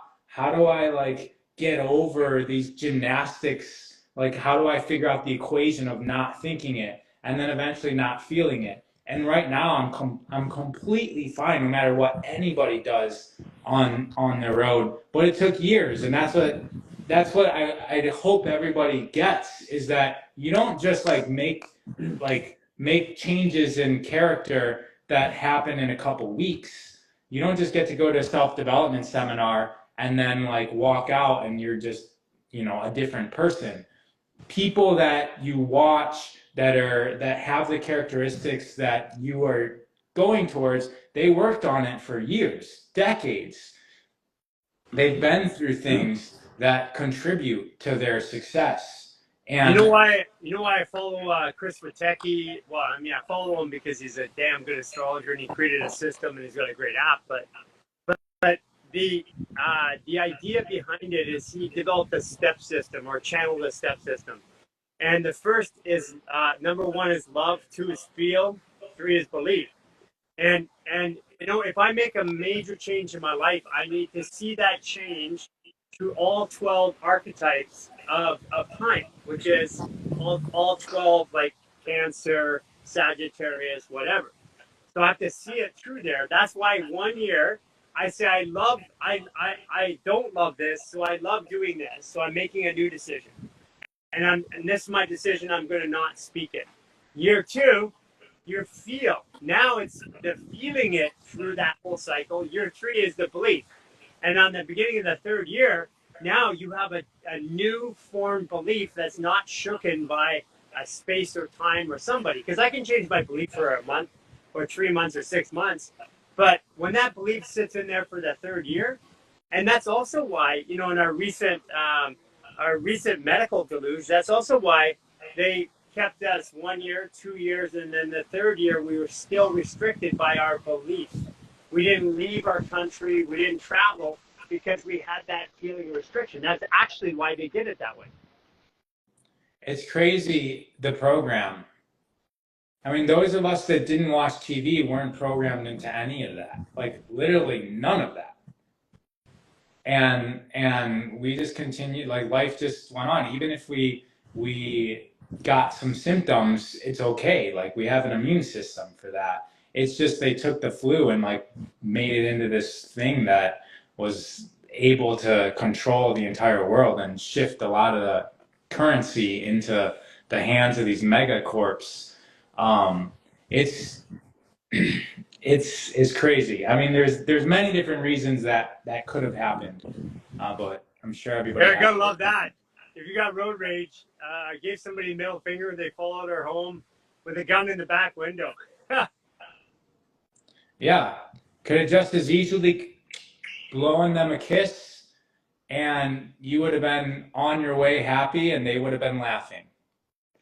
do I like get over these gymnastics? Like, how do I figure out the equation of not thinking it and then eventually not feeling it? And right now, I'm completely fine no matter what anybody does on the road. But it took years, and that's what I hope everybody gets is that you don't just make changes in character that happen in a couple weeks. You don't just get to go to a self-development seminar and then like walk out and you're just, a different person. People that you watch that have the characteristics that you are going towards, they worked on it for years, decades. They've been through things that contribute to their success. And You know why I follow Chris Witecki? Well, I mean, I follow him because he's a damn good astrologer and he created a system and he's got a great app. But the idea behind it is he developed a step system, or channeled a step system. And the first is number one is love, two is feel, three is belief. And if I make a major change in my life, I need to see that change through all 12 archetypes of time, which is all 12, like Cancer, Sagittarius, whatever. So I have to see it through there. That's why 1 year I say I don't love this, so I love doing this. So I'm making a new decision. And this is my decision, I'm gonna not speak it. Year two, your feel. Now it's the feeling it through that whole cycle. Year three is the belief. And on the beginning of the third year, now you have a new formed belief that's not shooken by a space or time or somebody. Because I can change my belief for a month or 3 months or 6 months. But when that belief sits in there for the third year, and that's also why, in our recent medical deluge, that's also why they kept us 1 year, 2 years, and then the third year we were still restricted by our beliefs. We didn't leave our country, we didn't travel because we had that feeling of restriction. That's actually why they did it that way. it's crazy the program. I mean, those of us that didn't watch TV weren't programmed into any of that. Like literally none of that. And we just continued, like life just went on. Even if we got some symptoms, it's okay. Like we have an immune system for that. It's just they took the flu and like made it into this thing that was able to control the entire world and shift a lot of the currency into the hands of these megacorps. It's it's crazy. I mean, there's many different reasons that could have happened, but I'm sure everybody You're has gonna their love that. If you got road rage, I gave somebody a middle finger, they followed her home with a gun in the back window. yeah. Could have just as easily blown them a kiss, and you would have been on your way happy, and they would have been laughing.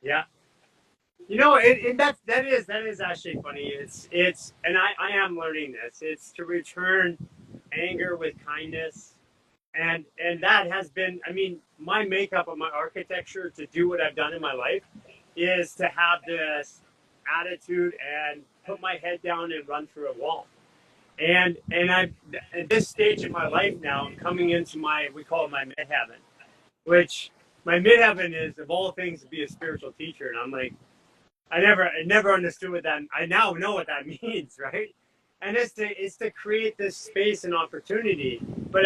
Yeah. You know, that is actually funny. It's and I am learning this. It's to return anger with kindness, and that has been. I mean, my makeup of my architecture to do what I've done in my life is to have this attitude and put my head down and run through a wall. And I at this stage in my life now, I'm coming into my we call it my midheaven, which my midheaven is of all things to be a spiritual teacher, and I'm like I never understood what that. I now know what that means, right? And it's to create this space and opportunity. But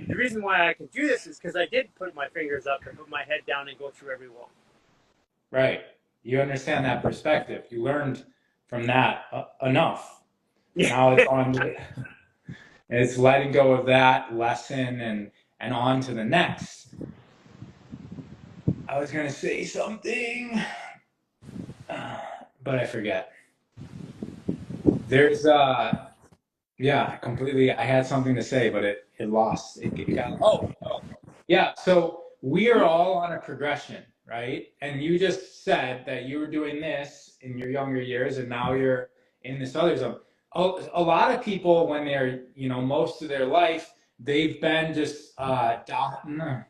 the reason why I can do this is because I did put my fingers up and put my head down and go through every wall. Right. You understand that perspective. You learned from that enough. Yeah, Now it's on to, it's letting go of that lesson and on to the next. I was going to say something, but I forget. There's yeah, completely. I had something to say, but it lost. It got. Oh, yeah. So we are all on a progression, right? And you just said that you were doing this in your younger years, and now you're in this other zone. A lot of people, when they're, most of their life, they've been just down.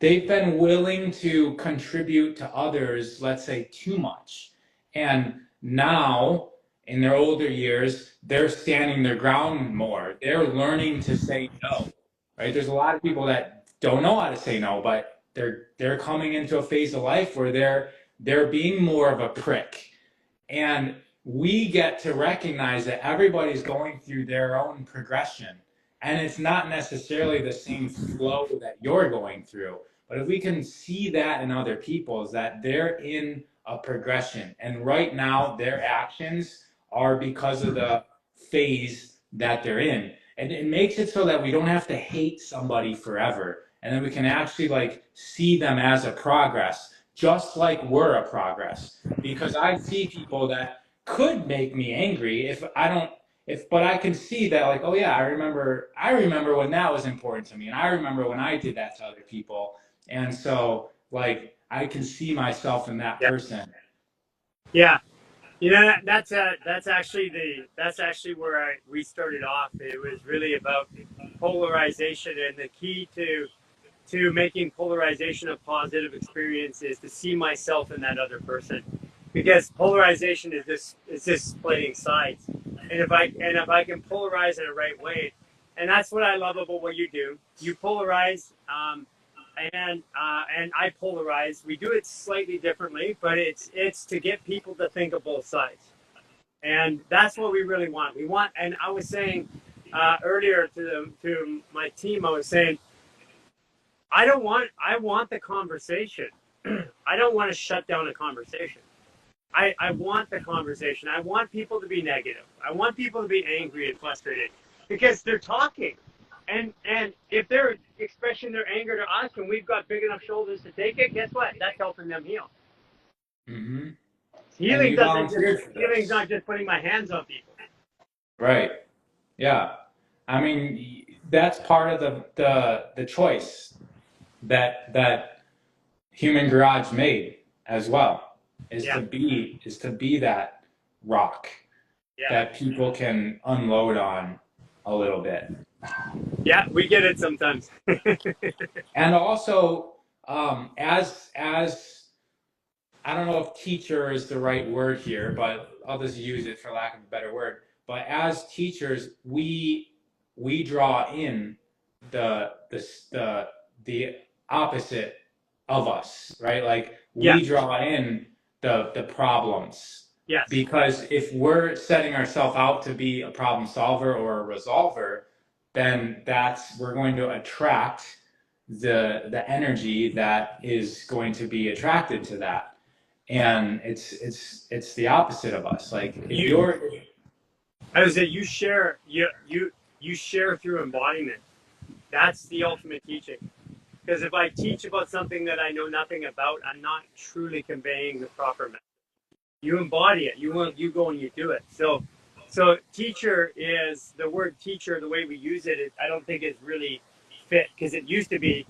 They've been willing to contribute to others, let's say, too much. And now, in their older years, they're standing their ground more. They're learning to say no, right? There's a lot of people that don't know how to say no, but they're coming into a phase of life where they're being more of a prick. And we get to recognize that everybody's going through their own progression. And it's not necessarily the same flow that you're going through. But if we can see that in other people, is that they're in a progression. And right now, their actions are because of the phase that they're in. And it makes it so that we don't have to hate somebody forever. And then we can actually like see them as a progress, just like we're a progress. Because I see people that could make me angry if I don't but I can see that like, oh yeah, I remember when that was important to me, and I remember when I did that to other people. And so, like, I can see myself in that yeah, person. yeah. You know that's actually where we started off. It was really about polarization, and the key to making polarization a positive experience is to see myself in that other person, because polarization is just splitting sides, and if I can polarize in the right way, and that's what I love about what you do. You polarize, and I polarize. We do it slightly differently, but it's to get people to think of both sides, and that's what we really want. We want, and I was saying earlier to my team, I was saying I want the conversation. I don't want to shut down a conversation. I want the conversation. I want people to be negative. I want people to be angry and frustrated because they're talking. And if they're expressing their anger to us and we've got big enough shoulders to take it, guess what? That's helping them heal. Hmm. And Healing you doesn't just volunteered for healing's this. not just putting my hands on people. Right. Yeah. I mean, that's part of the choice that Human Garage made as well, is Yeah. to be that rock Yeah. that people can unload on a little bit. Yeah, we get it sometimes. And also, as I don't know if teacher is the right word here, but I'll just use it for lack of a better word. But as teachers, we draw in the opposite of us, right? Like Yeah. we draw in the problems, Yes. because if we're setting ourselves out to be a problem solver or a resolver, then we're going to attract the energy that is going to be attracted to that. And it's the opposite of us. Like if You you're I would say you share through embodiment. That's the ultimate teaching. Because if I teach about something that I know nothing about, I'm not truly conveying the proper message. You embody it. You go and you do it. So teacher is the word teacher. The way we use it, I don't think is really fit because it used to be.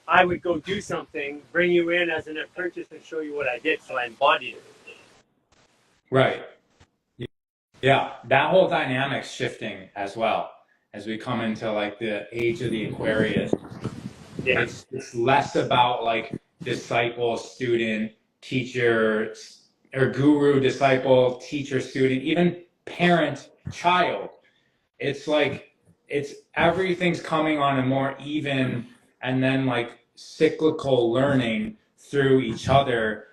I would go do something, bring you in as an apprentice and show you what I did, so I embodied it. Right. Yeah, that whole dynamic's shifting as well as we come into like the age of the Aquarius. Yeah. It's less about like disciple, student, teacher, or guru, disciple, teacher, student, even parent, child. It's like it's everything's coming on a more even and then like cyclical learning through each other.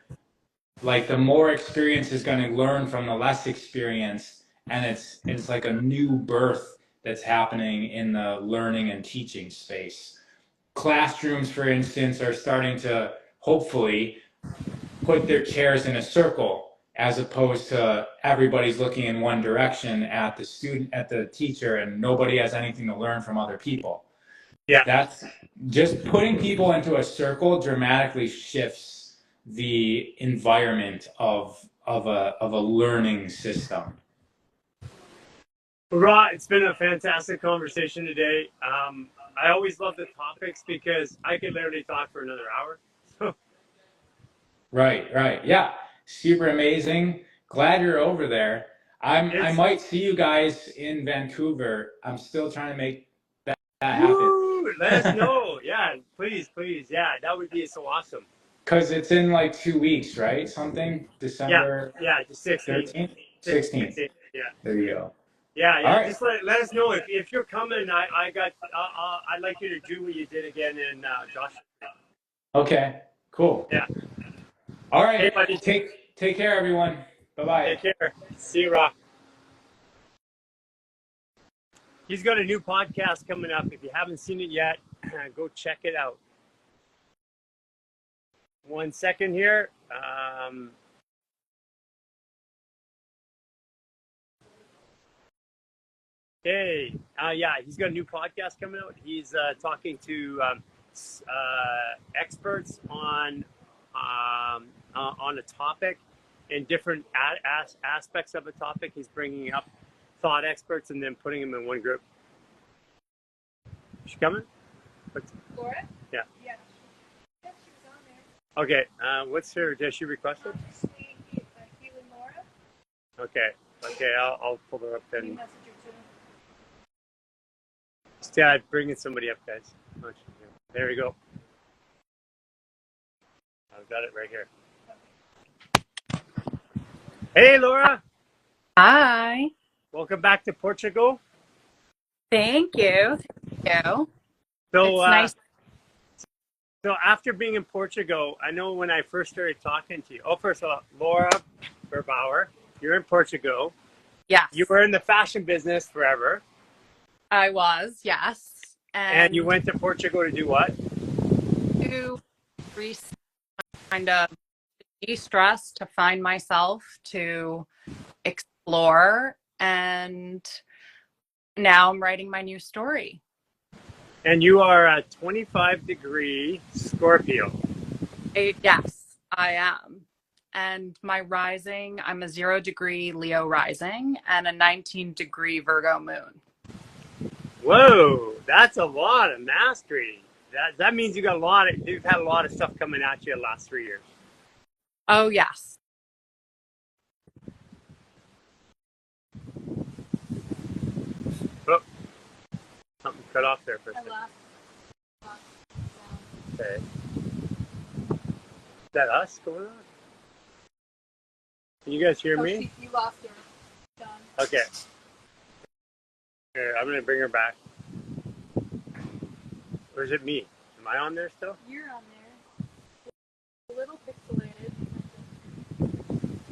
Like the more experience is going to learn from the less experience, and it's like a new birth that's happening in the learning and teaching space. Classrooms, for instance, are starting to hopefully put their chairs in a circle as opposed to everybody's looking in one direction at the student, at the teacher, and nobody has anything to learn from other people. Yeah. That's just putting people into a circle dramatically shifts the environment of a learning system. Hurrah, it's been a fantastic conversation today. I always love the topics because I could literally talk for another hour. So Right. Yeah. Super amazing. Glad you're over there. I might see you guys in Vancouver. I'm still trying to make that happen. woo, let us know. Yeah, please. Yeah, that would be so awesome. Because it's in like 2 weeks, right? Something? Yeah, December yeah, the 16th. 13th? 16th. Yeah. There you go. Yeah, All yeah. right. Just let us know if you're coming. I'd like you to do what you did again in Joshua. Okay. Cool. Yeah. All Hey, right. buddy. Take care, everyone. Bye-bye. Take care. See you, Rock. He's got a new podcast coming up. If you haven't seen it yet, go check it out. 1 second here. Okay. Yeah, he's got a new podcast coming out. He's talking to experts on a topic and different aspects of a topic. He's bringing up thought experts and then putting them in one group. She coming? Laura? Yeah. Yeah. Yeah, she was on there. Okay. What's her? Does she request it? Healing Laura? Okay. Okay. I'll pull her up Can you then. message her too? Yeah, bringing somebody up, guys. There we go. I've got it right here. Hey, Laura. Hi. Welcome back to Portugal. Thank you. Thank you. So, It's nice. So after being in Portugal, I know when I first started talking to you. Oh, first of all, Laura Berbauer, you're in Portugal. Yes. You were in the fashion business forever. I was, yes. And you went to Portugal to do what? To kind of de-stress, to find myself, to explore, and now I'm writing my new story. And you are a 25-degree Scorpio. Yes, I am. And my rising, I'm a 0-degree Leo rising and a 19-degree Virgo moon. Whoa, that's a lot of mastery. That means you've had a lot of stuff coming at you the last 3 years. Oh, yes. Oh, something cut off there for a second. Okay. Is that us going on? Can you guys hear me? You lost her. Done. Okay. Here, I'm going to bring her back. Or is it me? Am I on there still? You're on there. A little pixelated.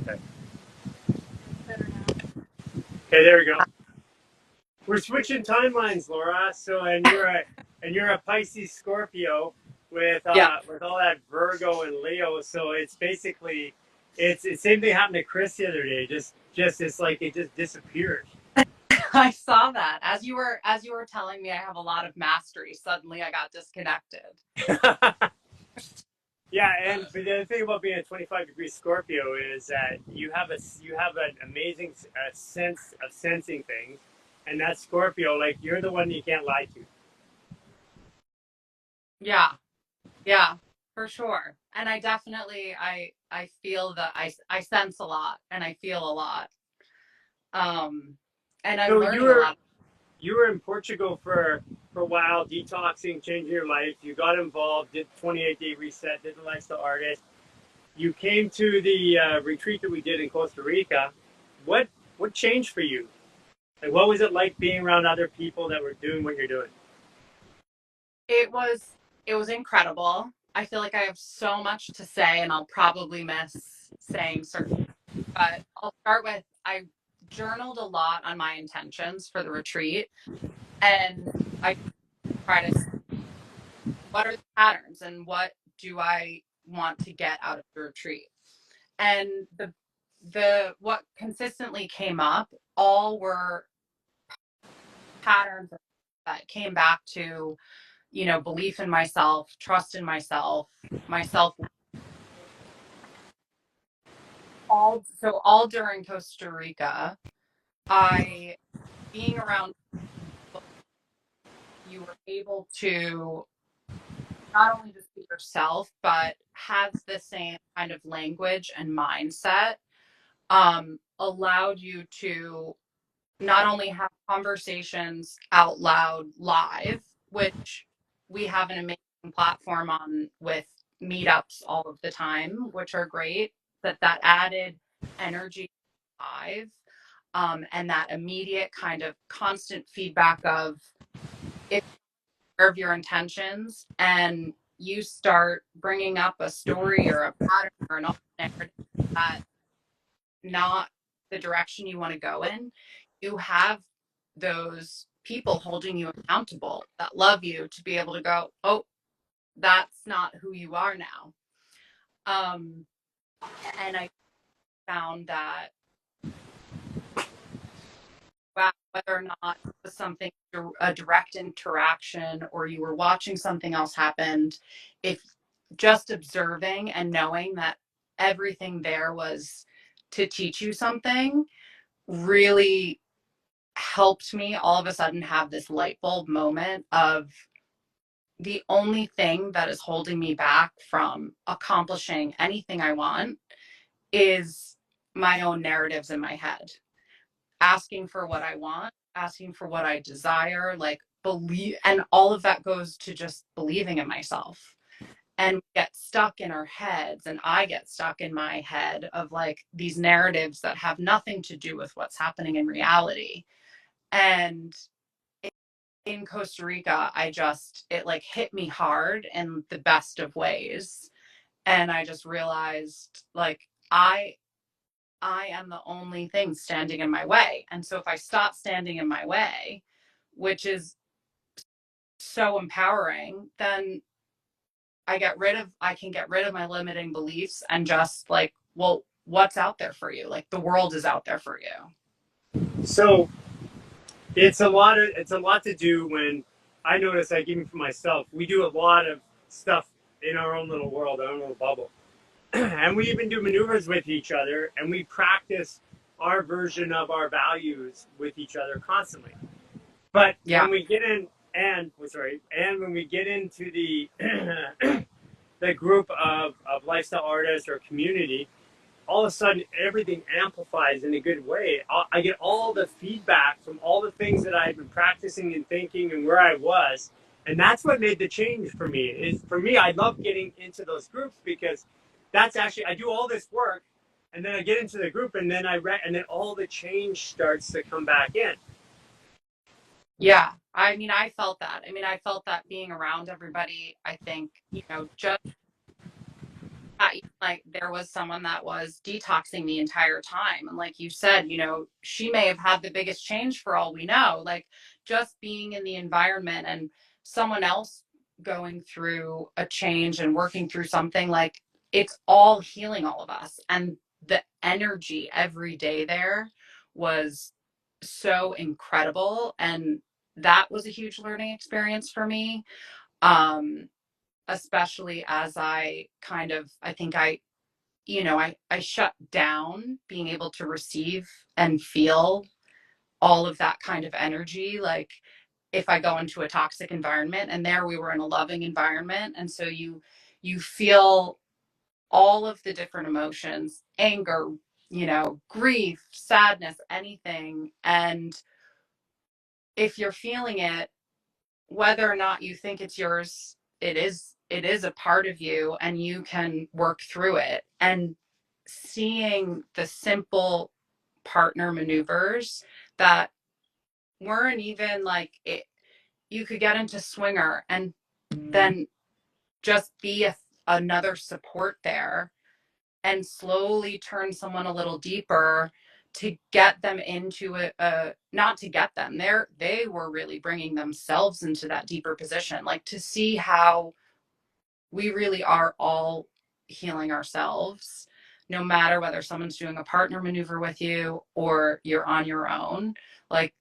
Okay. Better now. Okay, there we go. We're switching timelines, Laura. So, and you're a Pisces Scorpio with all that Virgo and Leo. So it's basically it's the same thing happened to Chris the other day. Just it's like it just disappeared. I saw that. As you were telling me I have a lot of mastery, suddenly I got disconnected. Yeah, and but the other thing about being a 25-degree Scorpio is that you have an amazing sense of sensing things, and that Scorpio, like you're the one you can't lie to. Yeah. Yeah, for sure. And I definitely I feel that I sense a lot and I feel a lot. Um and I'm So learning a lot. you were in Portugal for a while, detoxing, changing your life. You got involved, did 28-day reset, did the lifestyle artist. You came to the retreat that we did in Costa Rica. What what changed for you? Like, what was it like being around other people that were doing what you're doing? It was it was incredible. I feel like I have so much to say and I'll probably miss saying certain, but I'll start with I journaled a lot on my intentions for the retreat and I try to see what are the patterns and what do I want to get out of the retreat. And the what consistently came up all were patterns that came back to, you know, belief in myself, trust in myself, myself all during Costa Rica, I being around people, you were able to not only just be yourself, but have the same kind of language and mindset, allowed you to not only have conversations out loud live, which we have an amazing platform on with meetups all of the time, which are great, that added energy live, and that immediate kind of constant feedback of if of your intentions and you start bringing up a story or a pattern or an narrative that not the direction you want to go in, you have those people holding you accountable that love you to be able to go, oh, that's not who you are now. Um, and I found that whether or not it was something, a direct interaction, or you were watching something else happen, if just observing and knowing that everything there was to teach you something really helped me all of a sudden have this light bulb moment of the only thing that is holding me back from accomplishing anything I want is my own narratives in my head. Asking for what I want, asking for what I desire, like believe, and all of that goes to just believing in myself. And we get stuck in our heads, and I get stuck in my head of like these narratives that have nothing to do with what's happening in reality. And in Costa Rica, it like hit me hard in the best of ways. And I just realized like I am the only thing standing in my way. And so if I stop standing in my way, which is so empowering, then I can get rid of my limiting beliefs and just like, well, what's out there for you? Like the world is out there for you. So it's a lot to do when I notice, like, even for myself, we do a lot of stuff in our own little world, our own little bubble. And we even do maneuvers with each other, and we practice our version of our values with each other constantly. But Yeah. when we get in, and when we get into the the group of lifestyle artists or community, all of a sudden everything amplifies in a good way. I get all the feedback from all the things that I've been practicing and thinking and where I was, and that's what made the change for me. Is for me, I love getting into those groups because that's actually I do all this work, and then I get into the group, and then and then all the change starts to come back in. Yeah. I mean, I felt that. I mean, I felt that being around everybody, I think, you know, just like there was someone that was detoxing the entire time. And like you said, you know, she may have had the biggest change for all we know. Like just being in the environment and someone else going through a change and working through something, like it's all healing all of us. And the energy every day there was so incredible. And that was a huge learning experience for me. Um, especially as I kind of, I think I shut down being able to receive and feel all of that kind of energy. Like if I go into a toxic environment. And there we were in a loving environment. And so you feel all of the different emotions, anger, grief, sadness, anything. And if you're feeling it, whether or not you think it's yours, it is a part of you, and you can work through it. And seeing the simple partner maneuvers that weren't even like it, you could get into swinger and then just be another support there, and slowly turn someone a little deeper to get them into not to get them there, they were really bringing themselves into that deeper position, like to see how we really are all healing ourselves, no matter whether someone's doing a partner maneuver with you or you're on your own. Like,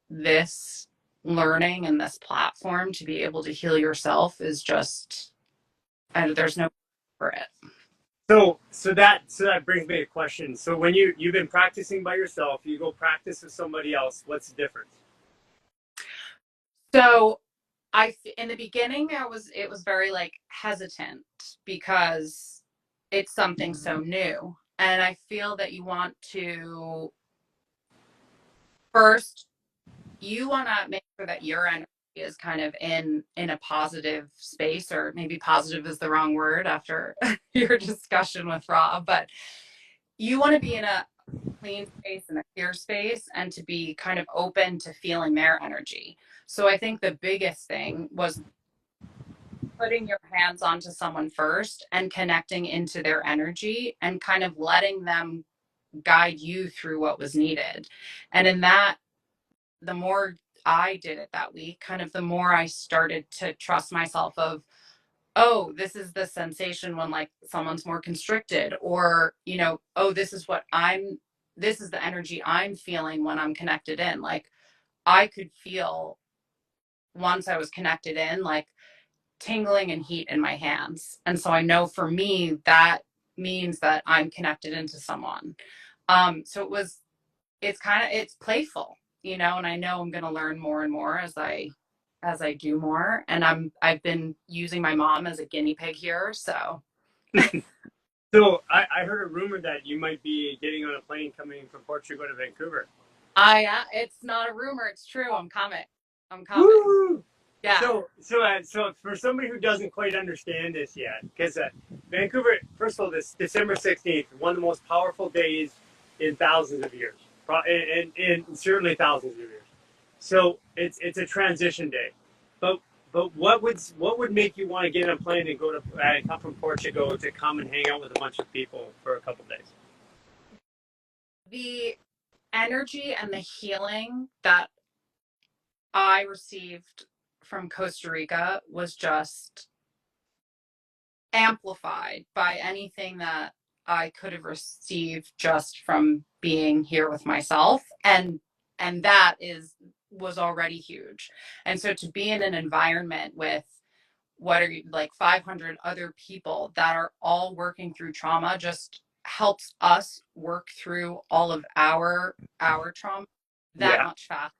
this learning and this platform to be able to heal yourself is just, and there's no for it. So that brings me to a question. So when you've been practicing by yourself, you go practice with somebody else. What's the difference? So in the beginning, it was very like hesitant because it's something so new. And I feel that you want to first, you want to make sure that your energy is kind of in a positive space, or maybe positive is the wrong word after your discussion with Rob, but you want to be in a clean space and a clear space, and to be kind of open to feeling their energy. So I think the biggest thing was putting your hands onto someone first and connecting into their energy and kind of letting them guide you through what was needed. And in that, the more I did it that week, kind of the more I started to trust myself of, oh, this is the sensation when like someone's more constricted, or, oh, this is the energy I'm feeling when I'm connected in. Like, I could feel, once I was connected in, like tingling and heat in my hands. And so I know for me that means that I'm connected into someone. So it's playful, and I know I'm going to learn more and more as I do more. And I've been using my mom as a guinea pig here. So So I heard a rumor that you might be getting on a plane coming from Portugal to Vancouver. it's not a rumor. It's true. I'm coming. I'm coming. Woo! Yeah. So for somebody who doesn't quite understand this yet, because Vancouver, first of all, this December 16th, one of the most powerful days in thousands of years, and certainly thousands of years. So it's a transition day, but what would make you want to get on a plane and go to come from Portugal to come and hang out with a bunch of people for a couple of days? The energy and the healing that I received from Costa Rica was just amplified by anything that I could have received just from being here with myself. And that was already huge. And so to be in an environment with, what are you, like 500 other people that are all working through trauma, just helps us work through all of our trauma that Yeah. much faster.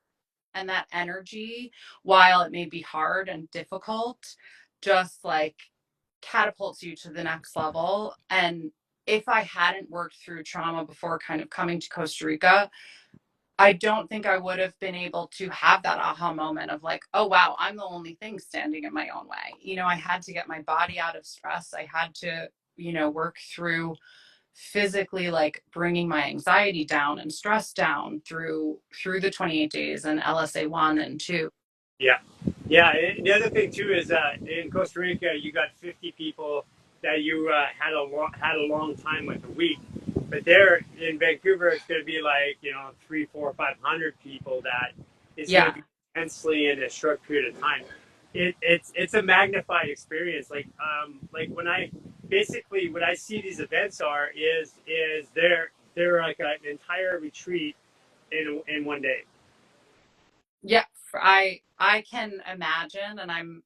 And that energy, while it may be hard and difficult, just like catapults you to the next level. And if I hadn't worked through trauma before kind of coming to Costa Rica, I don't think I would have been able to have that aha moment of like, oh, wow, I'm the only thing standing in my own way. I had to get my body out of stress. I had to, work through physically, like bringing my anxiety down and stress down through the 28 days and LSA 1 and 2. Yeah, yeah. And the other thing too is in Costa Rica, you got 50 people that you had a long time with, a week. But there in Vancouver, it's going to be like 3, 4, 500 people that is going to Yeah. be intensely in a short period of time. It's a magnified experience. Like when I see these events is they're like an entire retreat in one day. Yeah. I can imagine, and I'm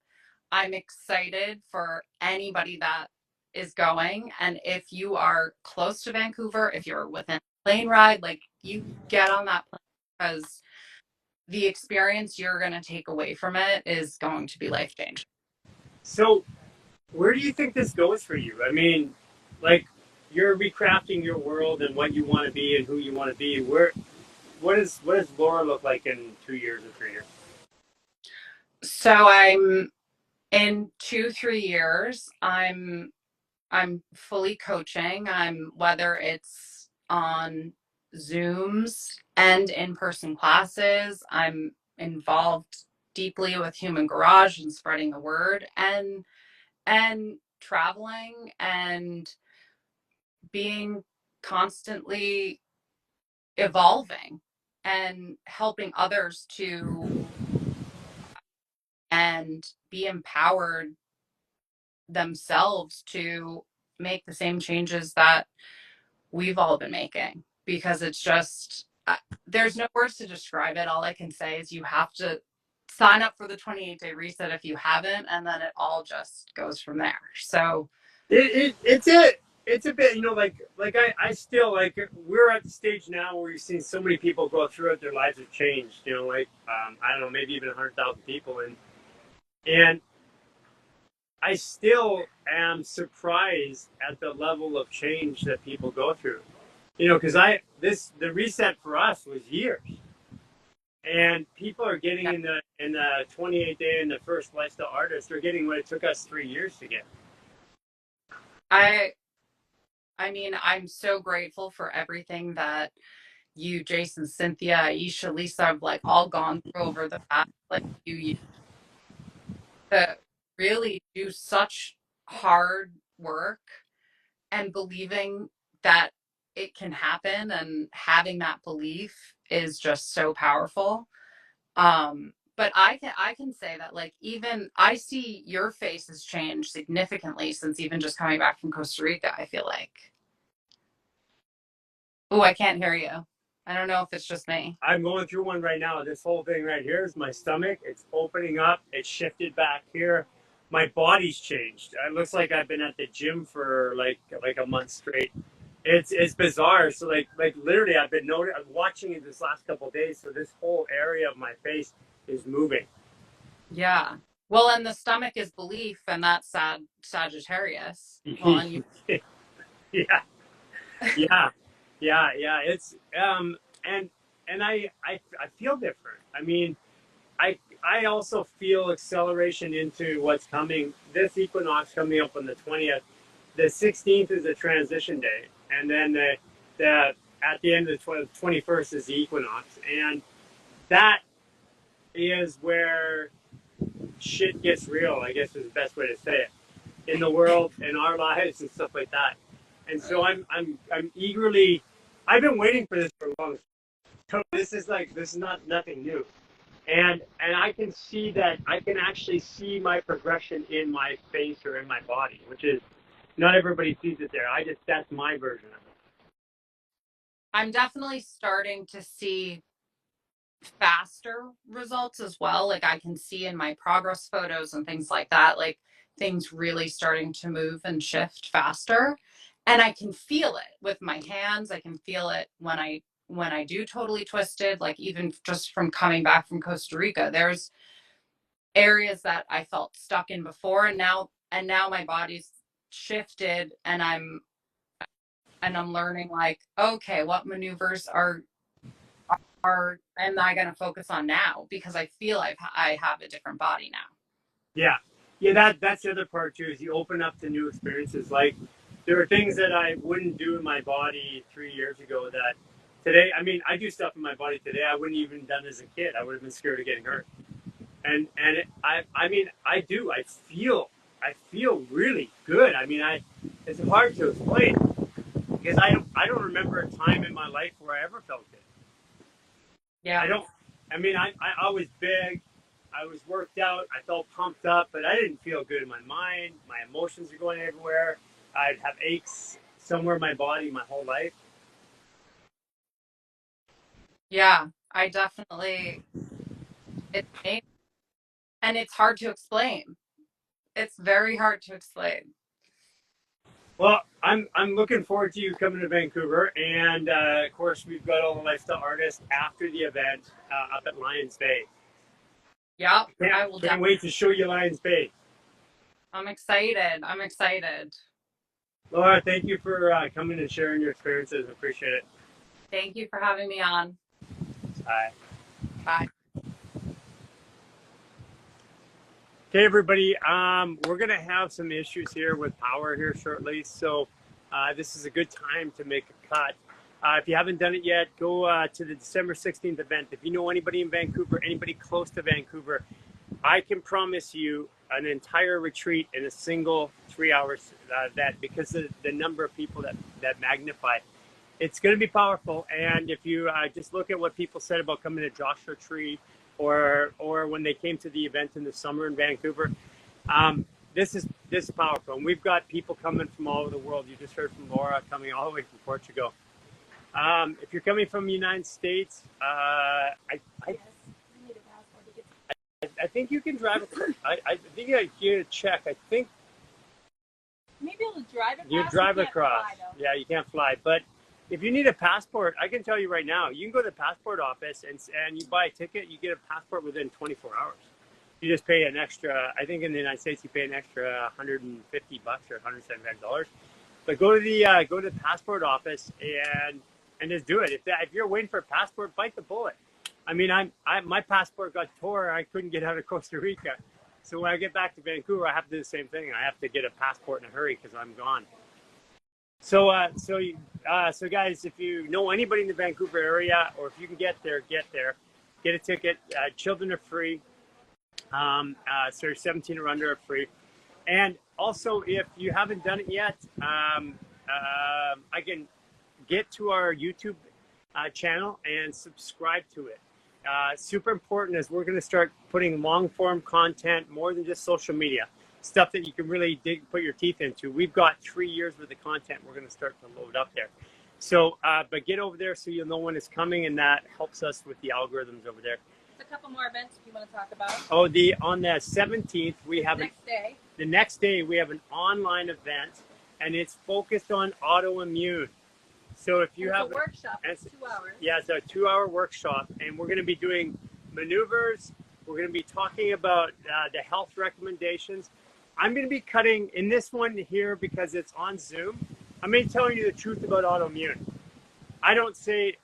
excited for anybody that is going. And if you are close to Vancouver, if you're within a plane ride, like, you get on that plane, because the experience you're going to take away from it is going to be life changing. So, where do you think this goes for you? I mean, like you're recrafting your world and what you want to be and who you want to be. What does Laura look like in 2 years or 3 years? So I'm in 2-3 years. I'm fully coaching. I'm whether it's on Zooms and in-person classes. I'm involved deeply with Human Garage and spreading the word and traveling and being constantly evolving and helping others to and be empowered themselves to make the same changes that we've all been making, because it's just there's no words to describe it. All I can say is you have to sign up for the 28-day reset if you haven't, and then it all just goes from there. So It's a bit, I still like we're at the stage now where you've seen so many people go through it, their lives have changed. I don't know, maybe even 100,000 people, and I still am surprised at the level of change that people go through. Because the reset for us was years, and people are getting in the 28 day and the first lifestyle artist. They're getting what it took us 3 years to get. I I mean, I'm so grateful for everything that you, Jason, Cynthia, Aisha, Lisa have like all gone through over the past like few years to really do such hard work and believing that it can happen, and having that belief is just so powerful. But I can say that like even I see your face has changed significantly since even just coming back from Costa Rica, I feel like. Oh, I can't hear you. I don't know if it's just me. I'm going through one right now. This whole thing right here is my stomach. It's opening up. It's shifted back here. My body's changed. It looks like I've been at the gym for like a month straight. It's bizarre. So like literally, I'm watching it this last couple of days. So this whole area of my face is moving. Yeah. Well, and the stomach is belief, and that's Sagittarius. Well, and you. Yeah, yeah, yeah. It's and I feel different. I mean, I also feel acceleration into what's coming. This equinox coming up on the 20th. The 16th is a transition day, and then the at the end of the 21st is the equinox, and that is where shit gets real. I guess is the best way to say it in the world, in our lives, and stuff like that. And so I'm eagerly. I've been waiting for this for a long time. So this is not nothing new. And I can see that I can actually see my progression in my face or in my body, which is not everybody sees it there. That's my version of it. I'm definitely starting to see faster results as well. Like I can see in my progress photos and things like that, like things really starting to move and shift faster. And I can feel it with my hands. I can feel it when I do totally twisted, like even just from coming back from Costa Rica. There's areas that I felt stuck in before, and now my body's shifted, and I'm learning like, okay, what maneuvers are am I going to focus on now, because I feel I have a different body now. Yeah, yeah. That's the other part too. Is you open up to new experiences. Like there are things that I wouldn't do in my body 3 years ago that today. I mean, I do stuff in my body today I wouldn't even done as a kid. I would have been scared of getting hurt. I mean I do. I feel really good. I mean it's hard to explain because I don't remember a time in my life where I ever felt good. I Yeah. don't. I mean, I was big. I was worked out. I felt pumped up, but I didn't feel good in my mind. My emotions are going everywhere. I'd have aches somewhere in my body my whole life. Yeah, I definitely it's amazing. And it's hard to explain. It's very hard to explain. Well, I'm looking forward to you coming to Vancouver, and of course we've got all the lifestyle artists after the event up at Lions Bay. Yep, I will Can't wait to show you Lions Bay. I'm excited. I'm excited. Laura, thank you for coming and sharing your experiences. Appreciate it. Thank you for having me on. Bye. Bye. Okay, everybody. We're gonna have some issues here with power here shortly, so this is a good time to make a cut. If you haven't done it yet, go to the December 16th event. If you know anybody in Vancouver, anybody close to Vancouver, I can promise you an entire retreat in a single 3 hours event because of the number of people that magnify. It's going to be powerful. And if you just look at what people said about coming to Joshua Tree or when they came to the event in the summer in Vancouver, this is powerful. And we've got people coming from all over the world. You just heard from Laura coming all the way from Portugal. If you're coming from the United States, I think you can drive. I think I get a check. I think Maybe able to drive across. you drive across. Yeah, you can't fly. But if you need a passport, I can tell you right now, you can go to the passport office and you buy a ticket. You get a passport within 24 hours. You just pay an extra. I think in the United States you pay an extra $150 or $175. But go to the passport office and just do it. If you're waiting for a passport, bite the bullet. I mean, my passport got tore. I couldn't get out of Costa Rica. So when I get back to Vancouver, I have to do the same thing. I have to get a passport in a hurry because I'm gone. So guys, if you know anybody in the Vancouver area, or if you can get there, get a ticket. Children are free. 17 or under are free. And also, if you haven't done it yet, I can get to our YouTube channel and subscribe to it. Super important as we're going to start putting long form content, more than just social media, stuff that you can really put your teeth into. We've got 3 years worth of content we're going to start to load up there. So, but get over there so you'll know when it's coming, and that helps us with the algorithms over there. There's a couple more events if you want to talk about. Oh, on the 17th, we have the next day we have an online event, and it's focused on autoimmune. So if you have a workshop, it's 2 hours. Yeah, it's a 2-hour workshop, and we're going to be doing maneuvers. We're going to be talking about the health recommendations. I'm going to be cutting in this one here because it's on Zoom. I'm going to be telling you the truth about autoimmune. I don't say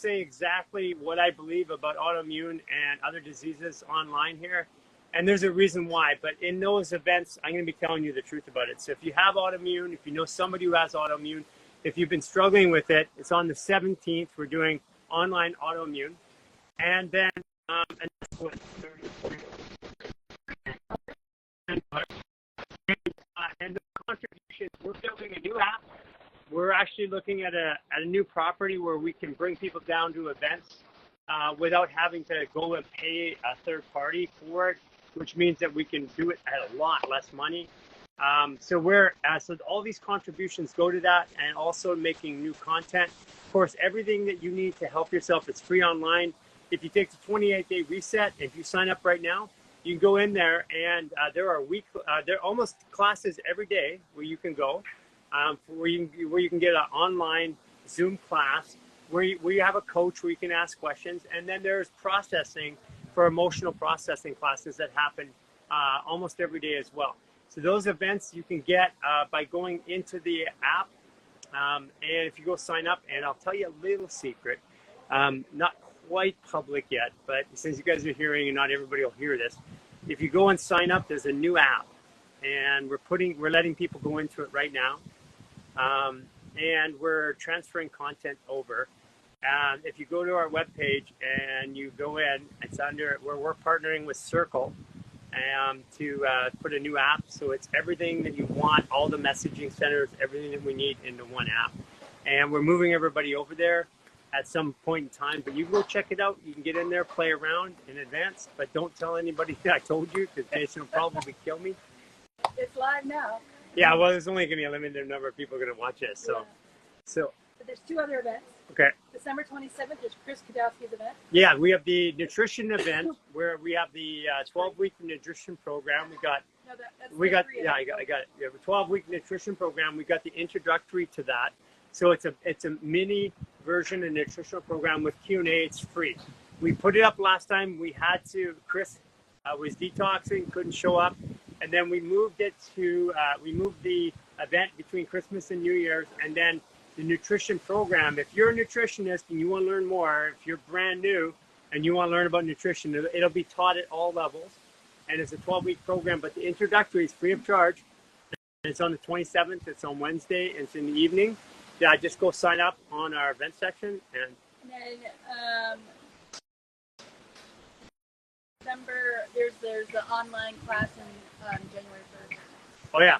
exactly what I believe about autoimmune and other diseases online here, and there's a reason why. But in those events, I'm going to be telling you the truth about it. So if you have autoimmune, if you know somebody who has autoimmune, if you've been struggling with it, it's on the 17th. We're doing online autoimmune. And then, and that's what, and the contributions, we're building a new app. We're actually looking at a new property where we can bring people down to events without having to go and pay a third party for it, which means that we can do it at a lot less money. So all these contributions go to that, and also making new content. Of course, everything that you need to help yourself is free online. If you take the 28-day reset, if you sign up right now, you can go in there, and there are almost classes every day where you can go, where you can get an online Zoom class where you have a coach where you can ask questions, and then there's processing for emotional processing classes that happen almost every day as well. So those events you can get by going into the app, and if you go sign up, and I'll tell you a little secret, not quite public yet, but since you guys are hearing and not everybody will hear this, if you go and sign up, there's a new app, and we're letting people go into it right now, and we're transferring content over. If you go to our webpage and you go in, it's under where we're partnering with Circle to put a new app. So it's everything that you want, all the messaging centers, everything that we need into one app. And we're moving everybody over there at some point in time, but you can go check it out. You can get in there, play around in advance, but don't tell anybody that I told you, because Jason will probably kill me. It's live now. Yeah, well, there's only going to be a limited number of people going to watch it. So But there's 2 other events. Okay. December 27th is Chris Kadowski's event. Yeah, we have the nutrition event where we have the 12-week nutrition program. We got yeah, I got it. We have a 12-week nutrition program. We got the introductory to that. So it's a mini version of nutritional program with Q&A. It's free. We put it up last time. We had to. Chris was detoxing, couldn't show up, and then we moved it to we moved the event between Christmas and New Year's, and then the nutrition program. If you're a nutritionist and you want to learn more, if you're brand new and you want to learn about nutrition, it'll be taught at all levels, and it's a 12-week program. But the introductory is free of charge. It's on the 27th. It's on Wednesday. It's in the evening. Yeah, just go sign up on our event section. And then December, there's the online class in January 1st. Oh yeah,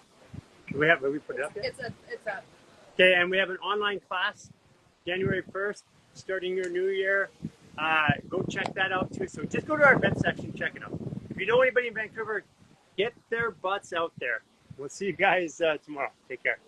have we put it up yet? It's up. Okay, and we have an online class January 1st, starting your new year. Go check that out too. So just go to our event section, check it out. If you know anybody in Vancouver, get their butts out there. We'll see you guys tomorrow. Take care.